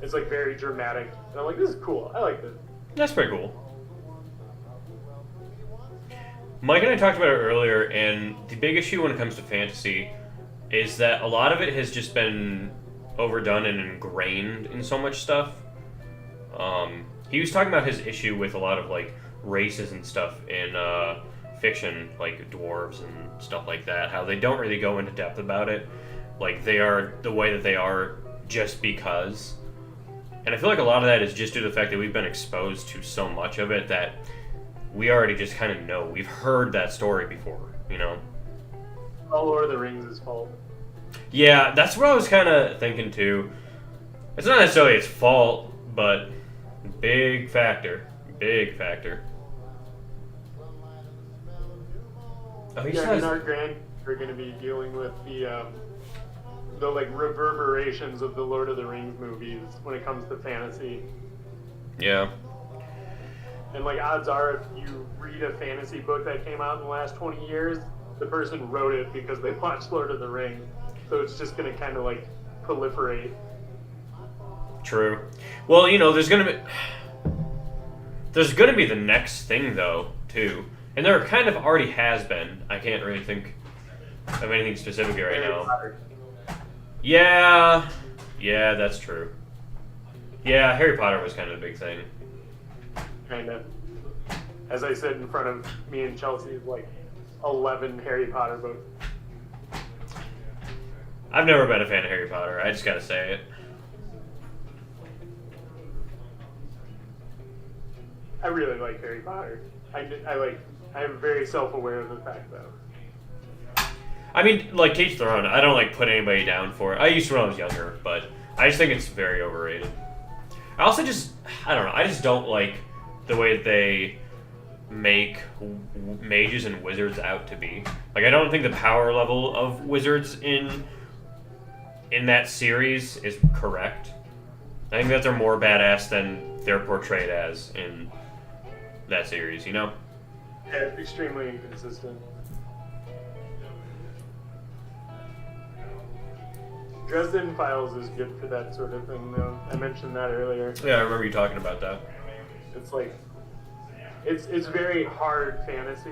It's, like, very dramatic. And I'm like, this is cool. I like this. That's pretty cool. Mike and I talked about it earlier, and the big issue when it comes to fantasy is that a lot of it has just been overdone and ingrained in so much stuff. He was talking about his issue with a lot of like races and stuff in fiction, like dwarves and stuff like that, how they don't really go into depth about it. Like they are the way that they are just because. And I feel like a lot of that is just due to the fact that we've been exposed to so much of it that we already just kind of know. We've heard that story before, you know? All Lord of the Rings' fault. Yeah, that's what I was kind of thinking too. It's not necessarily its fault, but big factor. Big factor. Oh, he Yeah, says... and Art Grant are going to be dealing with the like reverberations of the Lord of the Rings movies when it comes to fantasy. Yeah. And like odds are, if you read a fantasy book that came out in the last 20 years, the person wrote it because they watched Lord of the Rings. So it's just going to kind of like proliferate. True. Well, you know, there's gonna be the next thing though, too. And there kind of already has been. I can't really think of anything specific right Harry now. Potter. Yeah, that's true. Yeah, Harry Potter was kind of a big thing. Kind of. As I said in front of me and Chelsea, like 11 Harry Potter books. I've never been a fan of Harry Potter. I just gotta say it. I really like Harry Potter. I'm very self-aware of the fact though. I mean, like, teach their own. I don't, like, put anybody down for it. I used to when I was younger, but I just think it's very overrated. I also just, I don't know, I just don't like the way that they make mages and wizards out to be. Like, I don't think the power level of wizards in that series is correct. I think that they're more badass than they're portrayed as in that series, you know? Yeah, it's extremely inconsistent. Dresden Files is good for that sort of thing, though. I mentioned that earlier. Yeah, I remember you talking about that. It's like, it's very hard fantasy.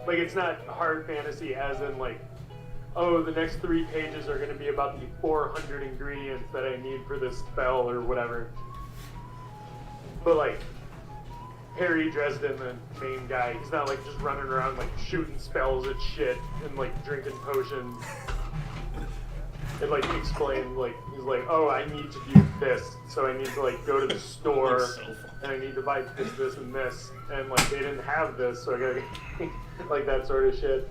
Like, it's not hard fantasy as in, like, oh, the next 3 pages are going to be about the 400 ingredients that I need for this spell or whatever. But like, Harry Dresden, the main guy, he's not like just running around like shooting spells at shit and like drinking potions. It like explained, like, he's like, oh, I need to do this, so I need to like go to the store That's so funny. and I need to buy this, and this, and like they didn't have this, so I gotta like that sort of shit.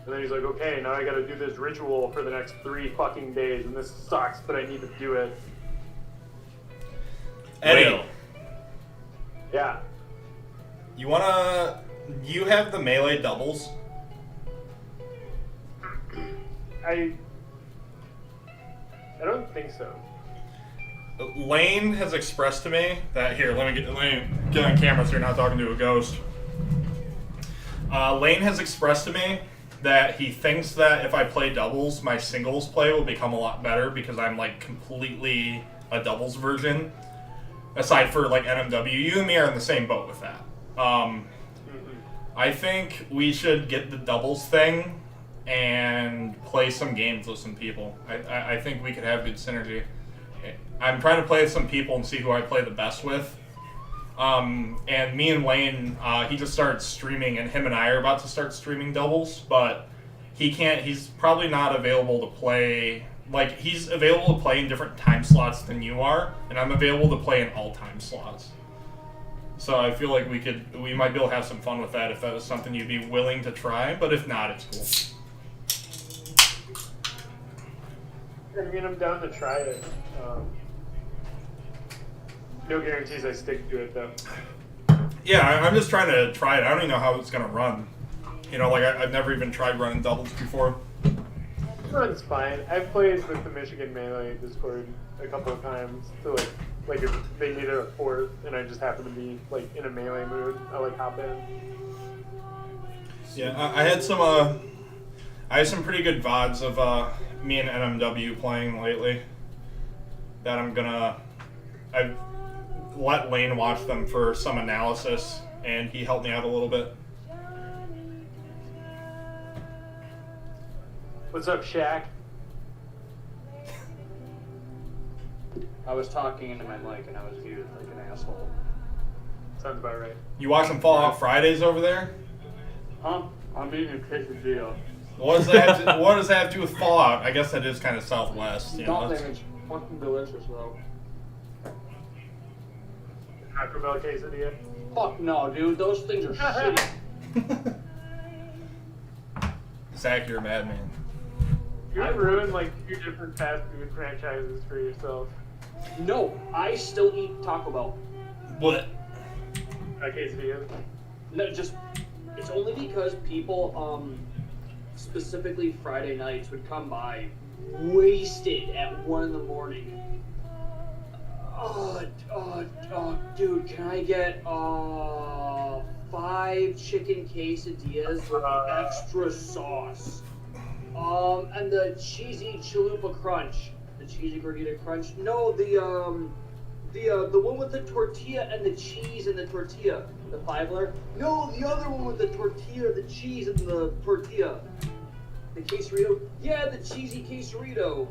And then he's like, okay, now I gotta do this ritual for the next 3 fucking days, and this sucks, but I need to do it. Eddie, Will. Yeah. you have the melee doubles? I don't think so. Lane has expressed to me that let me get on camera so you're not talking to a ghost. Lane has expressed to me that he thinks that if I play doubles, my singles play will become a lot better because I'm like completely a doubles version. Aside for like NMW, you and me are in the same boat with that. I think we should get the doubles thing and play some games with some people. I think we could have good synergy. I'm trying to play with some people and see who I play the best with. And me and Lane, he just started streaming, and him and I are about to start streaming doubles, but he's probably not available to play. Like, he's available to play in different time slots than you are, and I'm available to play in all time slots. So I feel like we might be able to have some fun with that if that was something you'd be willing to try, but if not, it's cool. I mean, I'm down to try it. No guarantees I stick to it, though. Yeah, I'm just trying to try it. I don't even know how it's going to run. You know, like, I've never even tried running doubles before. It runs fine. I've played with the Michigan Melee Discord a couple of times to like if they needed a 4th and I just happen to be like in a melee mood, I like hop in. Yeah, I had some pretty good VODs of me and NMW playing lately that I've let Lane watch them for some analysis, and he helped me out a little bit. What's up, Shaq? I was talking into my mic and I was muted like an asshole. Sounds about right. You watching Fallout Fridays over there? Huh? I'm eating a quesadilla. What does that have to do with Fallout? I guess that is kind of Southwest. You know, Nothing. It's fucking delicious though. Taco Bell quesadilla. Fuck no, dude. Those things are shitty. Zach, you're a madman. You ruined like 2 different fast food franchises for yourself. No, I still eat Taco Bell. What? Quesadilla. No, just it's only because people, specifically Friday nights, would come by wasted at 1 a.m. Oh, dude, can I get 5 chicken quesadillas with extra sauce? And the cheesy chalupa crunch, the cheesy gordita crunch. No, the one with the tortilla and the cheese and the tortilla, the 5-layer. No, the other one with the tortilla, the cheese and the tortilla. The quesarito. Yeah, the cheesy quesarito.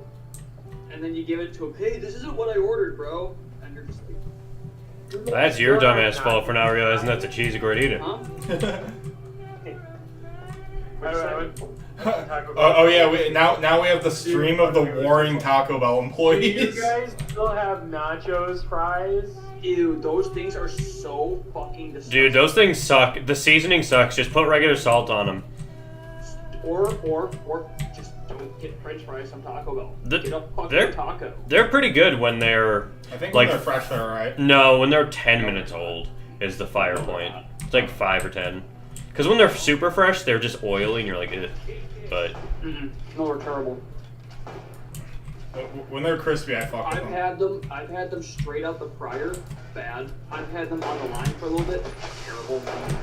And then you give it to him. Hey, this isn't what I ordered, bro. And you're just like, That's your dumbass fault for not realizing that's a cheesy gordita. huh? Oh yeah, now we have the stream of the warring Taco Bell Do employees. you guys still have nachos fries? Ew, those things are so fucking disgusting. Dude, those things suck. The seasoning sucks. Just put regular salt on them. Or just don't get French fries from Taco Bell. Get a fucking they're- taco. They're pretty good when they're I think like when they're fresh, they're alright. no, when they're 10 minutes old is the fire point. It's like 5 or 10. Because when they're super fresh, they're just oily and you're like, ugh. But No, they're terrible. When they're crispy, I fuck with I've them. had them straight out the fryer. Bad. I've had them on the line for a little bit. Terrible.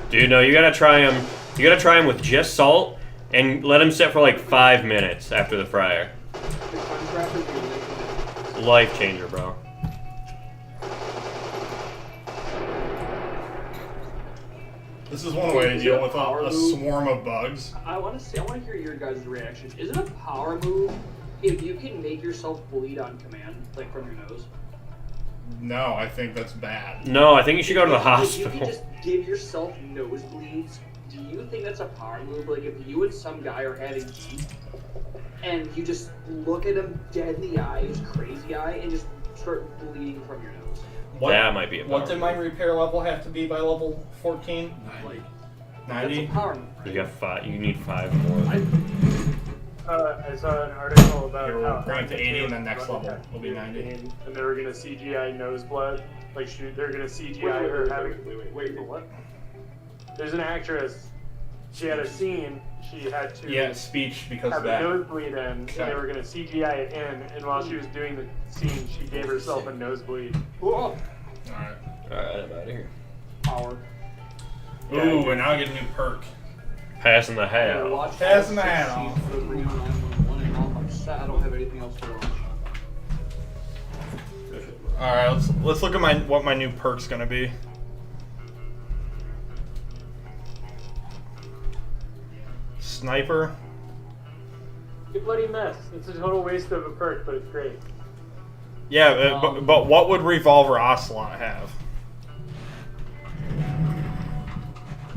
dude, no, you gotta try them. You gotta try them with just salt and let them sit for like 5 minutes after the fryer. The crunch wrappers are making Life changer, bro. This is one way to deal with a swarm of bugs. I want to hear your guys' reaction. Is it a power move if you can make yourself bleed on command, like from your nose? No, I think that's bad. No, I think you should go to the If hospital. you can just give yourself nosebleeds, do you think that's a power move? Like if you and some guy are having beef, and you just look at him dead in the eye, his crazy eye, and just start bleeding from your nose. That might be a What power did my repair level have to be by level 14? Like, 90? that's a power move. You got 5. You need 5 more. I saw an article about Here, we'll how bring it to 80 and then next Running level Back will be 90. and they were gonna CGI nose blood. Like they're gonna CGI her having. Wait, for what? There's an actress. She had a scene. She had to Yeah, speech because have of a that. nosebleed in, and they were gonna CGI it in. And while she was doing the scene, she gave herself a nosebleed. Whoa, Alright. Alright, I'm out of here. power. Ooh, and now I get a new perk. Passing the hat. Watch Passing the all hat 16 off. for the Reno 911, and I'm upset I don't have anything else to watch. Alright, let's look at what my new perk's gonna be. Sniper. You bloody mess. It's a total waste of a perk, but it's great. Yeah, but what would Revolver Ocelot have?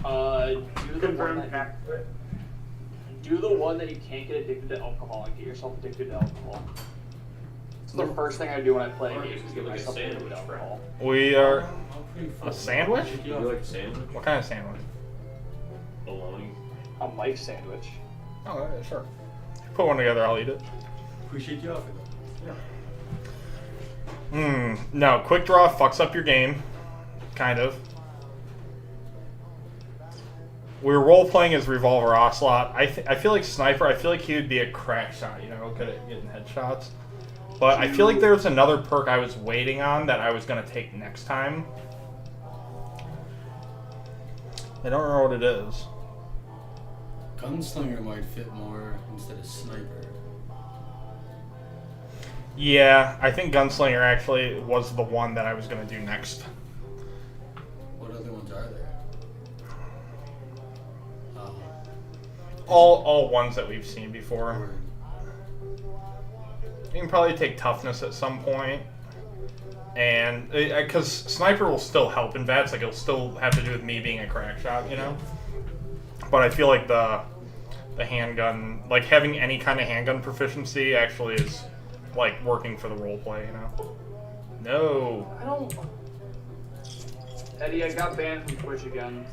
Do the one Confirmed that accurate. do the one that you can't get addicted to alcohol and get yourself addicted to alcohol. It's the first thing I do when I play Or you games is could get get like a myself addicted to sandwich, alcohol. We are I'm pretty full. a sandwich? You like a sandwich? What kind of sandwich? Bologna. A Mike sandwich. Oh, yeah, sure. Put one together, I'll eat it. Appreciate the offer. No, quick draw fucks up your game. Kind of. We were role playing as Revolver Ocelot. I feel like Sniper, I feel like he would be a crack shot, you know, good at getting headshots. But I feel like there's another perk I was waiting on that I was going to take next time. I don't remember what it is. Gunslinger might fit more instead of sniper. Yeah, I think Gunslinger actually was the one that I was going to do next. What other ones are there? All ones that we've seen before. Or You can probably take toughness at some point. And because Sniper will still help in VATS, like it'll still have to do with me being a crack shot, you know? But I feel like the handgun, like having any kind of handgun proficiency actually is like working for the roleplay, you know? No. I don't. Eddie, I got banned from Twitch again.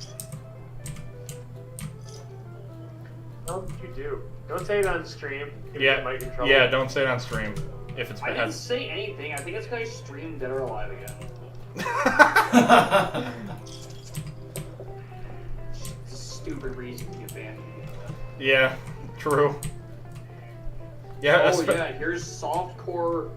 What did you do? Don't say it on stream. Give Yeah, Mike in trouble. yeah, don't say it on stream if it's I bad. didn't say anything. I think it's because I streamed Dead or Alive again. Stupid reason to get banned. Yeah, true. Yeah, Oh yeah, here's softcore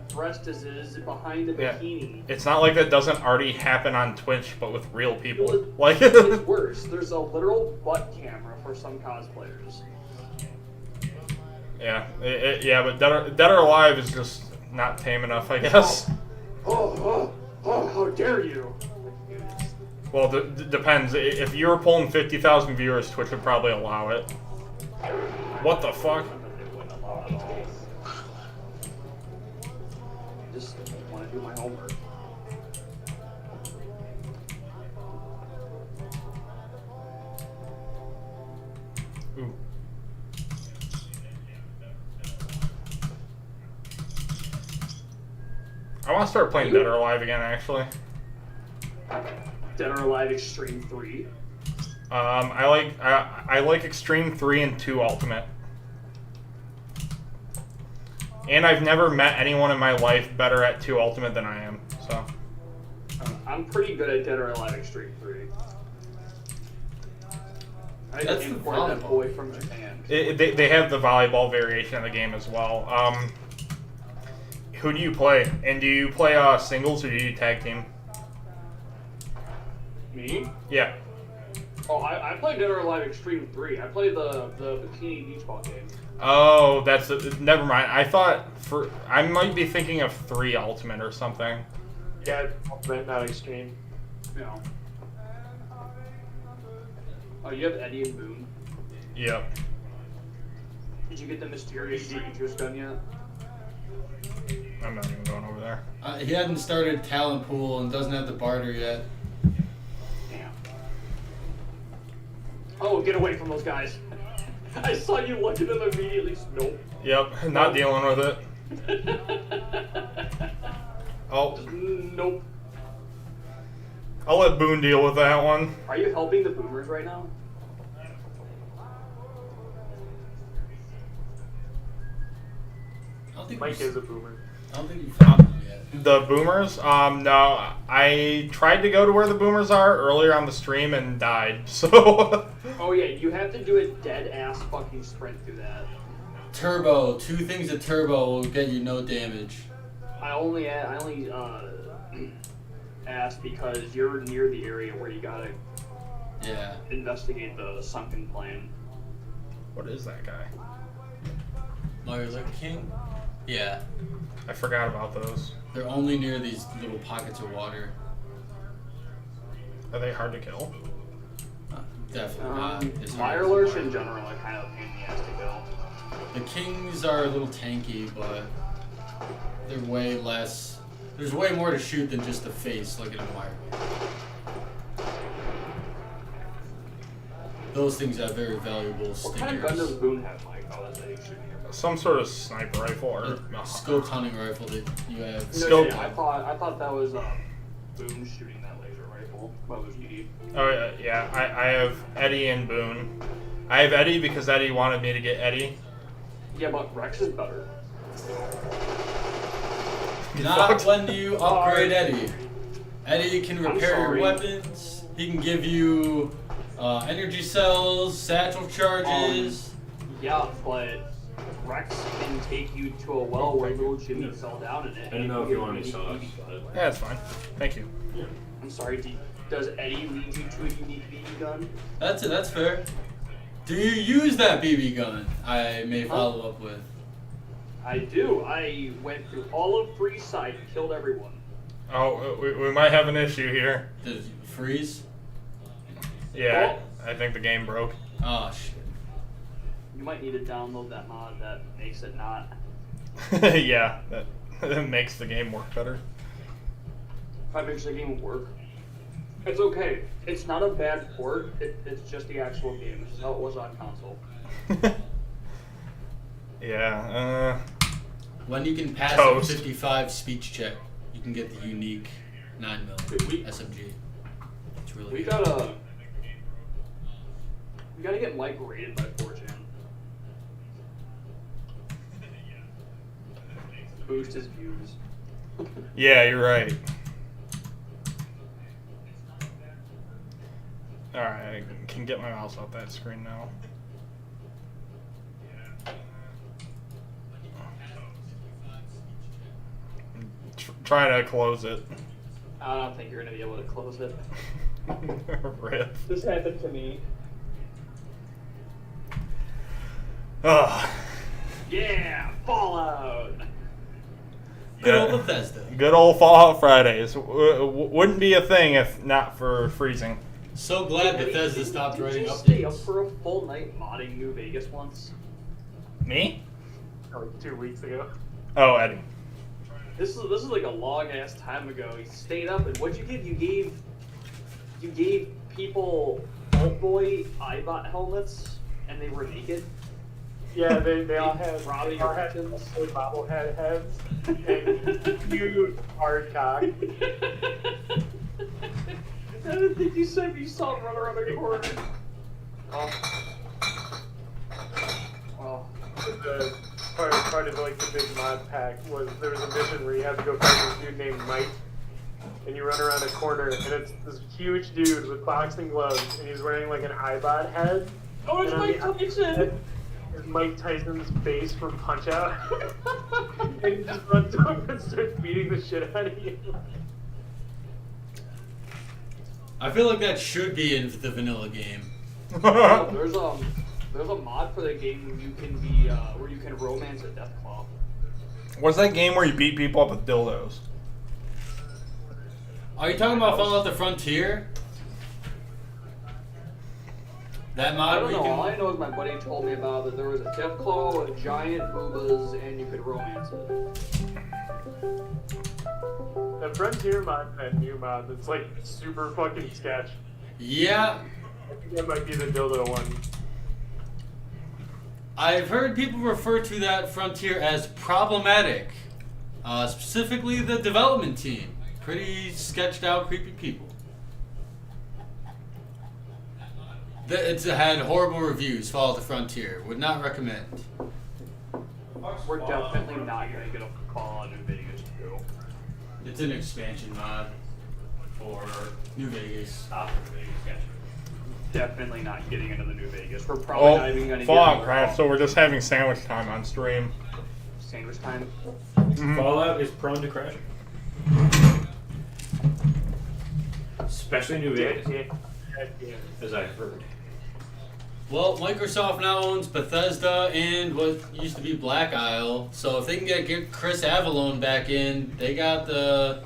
breastises behind the Yeah. bikini. It's not like that doesn't already happen on Twitch, but with real people. Well, Like, it's worse. There's a literal butt camera for some cosplayers. yeah, yeah, but Dead or Alive is just not tame enough, I guess. Oh, how dare you! Well, depends. If you were pulling 50,000 viewers, Twitch would probably allow it. What the fuck? Just want to do my homework. Ooh. I want to start playing Dead or Alive again, actually. Dead or Alive Extreme 3. I like Extreme 3 and 2 Ultimate. And I've never met anyone in my life better at 2 Ultimate than I am, so. I'm pretty good at Dead or Alive Extreme 3. I That's the imported that volleyball. boy from Japan. They have the volleyball variation of the game as well. Who do you play? And do you play singles or do you tag team? Me? Yeah. Oh, I played Dead or Alive Extreme 3. I played the Bikini Beach Ball game. Oh, never mind. I might be thinking of 3 Ultimate or something. Yeah, Ultimate, not Extreme. You know. Oh, you have Eddie and Boone. Yep. Did you get the mysterious Dangerous gun yet? I'm not even going over there. He hadn't started talent pool and doesn't have the barter yet. Damn. Oh, get away from those guys. I saw you look at them immediately. Nope. Yep, not dealing with it. Oh, Nope. I'll let Boone deal with that one. Are you helping the boomers right now? I don't think Mike we- is a boomer. I don't think you found him yet. The boomers? No, I tried to go to where the boomers are earlier on the stream and died, so... Oh yeah, you have to do a dead ass fucking sprint through that. Turbo. 2 things of turbo will get you no damage. I only asked because you're near the area where you gotta Yeah. investigate the sunken plane. What is that guy? Mario Liquor King? Yeah. I forgot about those. They're only near these little pockets of water. Are they hard to kill? Definitely not. as hard Fire as lurch Mario. in general are kind of a pain in the ass to kill. The kings are a little tanky, but they're way less. There's way more to shoot than just the face, like in a Mario game. Those things have very valuable What kind of gun does stingers. Boone have, Mike? Oh, that's a shooting. Some sort of sniper rifle or... A scoped hunting rifle that you have. No, Scope. shit, I thought that was Boone shooting that laser rifle. That was Edie. Oh, yeah, I have Eddie and Boone. I have Eddie because Eddie wanted me to get Eddie. Yeah, but Rex is better. Not when you upgrade Eddie. Eddie can repair sorry. your weapons. He can give you energy cells, satchel charges. Yeah, but Rex can take you to a well where little Jimmy fell down in it. I didn't know if you wanted any sauce, but Yeah, that's fine. Thank you. I'm sorry, does Eddie lead you to a unique BB gun? That's it. That's fair. Do you use that BB gun? I may follow up with. I do. I went through all of Freeside and killed everyone. Oh, we might have an issue here. Did it freeze? Yeah, I think the game broke. Oh shit. You might need to download that mod that makes it not. Yeah, that makes the game work better. That makes the game work. It's okay. It's not a bad port. It's just the actual game. This is how it was on console. Yeah, When you can pass Toast. a 55 speech check, you can get the unique 9mm Dude, SMG. It's really We good. gotta get Mike rated by 4chan. Boost his views. yeah, you're right. Alright, I can get my mouse off that screen now. Trying to close it. I don't think you're gonna be able to close it. Rip. This happened to me. Ugh. Yeah, Fallout. Good Yeah. old Bethesda. Good old Fallout Fridays. Wouldn't be a thing if not for freezing. So glad Eddie, Bethesda did stopped you writing stay up updates. for a full night modding New Vegas once? Me? Like 2 weeks ago. Oh, Eddie. This is like a long ass time ago. You stayed up, and what'd you give? You gave people Vault Boy iBot helmets, and they were naked. Yeah, they all have Robbie they all had Hutchins. little bobblehead heads and huge hard cock. I didn't think you said you saw him run around the corner. Oh. The part of like the big mod pack was there was a mission where you have to go find this dude named Mike, and you run around a corner and it's this huge dude with boxing gloves and he's wearing like an iBot head. Oh, it's And on Mike the Tyson! head is Mike Tyson's face from Punch Out. And he just runs over and starts beating the shit out of you. I feel like that should be in the vanilla game. Oh, there's a mod for the game where you can be where you can romance a Deathclaw. What's that game where you beat people up with dildos? Are you talking about Fallout the Frontier? That I mod don't where you know. All can. I know is my buddy told me about that there was a Deathclaw, a giant boobas, and you could romance it. The Frontier mod, that new mod, that's like super fucking sketch. Yeah, I think that might be the dildo one. I've heard people refer to that Frontier as problematic. Specifically the development team. Pretty sketched out, creepy people. It's had horrible reviews. Follow the Frontier. Would not recommend. We're definitely not gonna get a call on New Vegas 2. It's an expansion mod for New Vegas. Definitely not getting into the New Vegas. We're probably not even gonna Fallout get Craft, so we're just having sandwich time on stream. sandwich time. Fallout is prone to crashing. Especially New Vegas, as I've heard. Well, Microsoft now owns Bethesda and what used to be Black Isle. So if they can get Chris Avellone back in, they got the,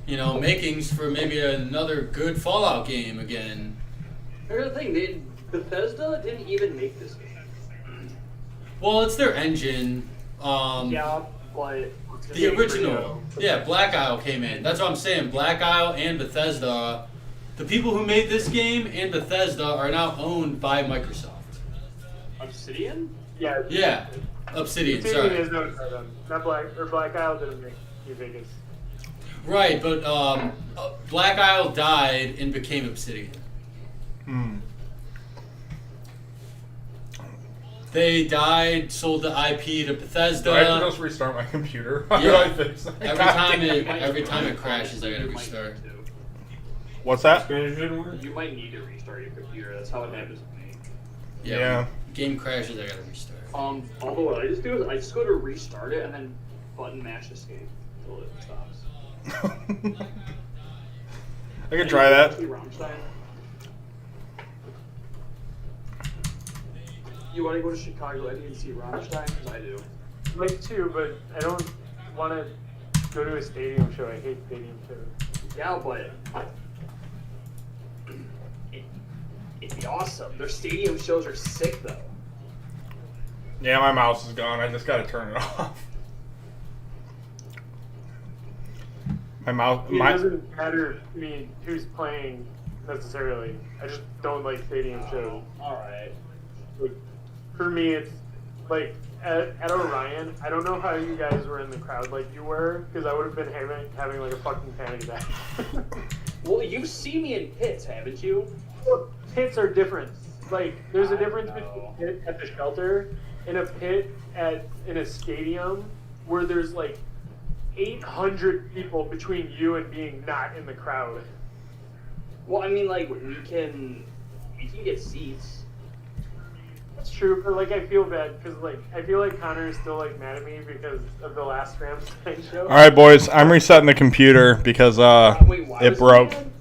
makings for maybe another good Fallout game again. Here's the thing, Bethesda didn't even make this game. Well, it's their engine. Yeah, but The original. Yeah, Black Isle came in. That's what I'm saying. Black Isle and Bethesda. The people who made this game and Bethesda are now owned by Microsoft. Obsidian? Yeah. Yeah. Obsidian, Obsidian sorry. is known by them. Not Black Isle didn't make New Vegas. Right, but Black Isle died and became Obsidian. They died, sold the IP to Bethesda. Do I have to just restart my computer? How do Yeah. I fix that? Every time it crashes, I gotta restart. What's that? Spanish didn't work? You might need to restart your computer. That's how it happens with me. Yeah. when Game crashes, I gotta restart. Although what I just do is I just go to restart it and then button mash escape until it stops. I could try that. Rammstein. You want to go to Chicago Eddie and see Rammstein? 'Cause I do. I'd like to, but I don't want to go to a stadium show. I hate stadium shows. Yeah, but it'd be awesome. Their stadium shows are sick though. Yeah, my mouse is gone. I just gotta turn it off. My mouse. It doesn't matter to me who's playing necessarily. I just don't like stadium shows. Alright. Like, for me, it's like at Orion. I don't know how you guys were in the crowd like you were, because I would have been having like a fucking panic attack. Well, you've seen me in pits, haven't you? Well, pits are different. Like, there's a difference know. between a pit at the shelter and a pit in a stadium where there's like 800 people between you and being not in the crowd. Well, I mean, like we can get seats. That's true, but like I feel bad because like I feel like Connor is still like mad at me because of the last Rammstein show. All right, boys. I'm resetting the computer because Wait, why it was broke. he mad?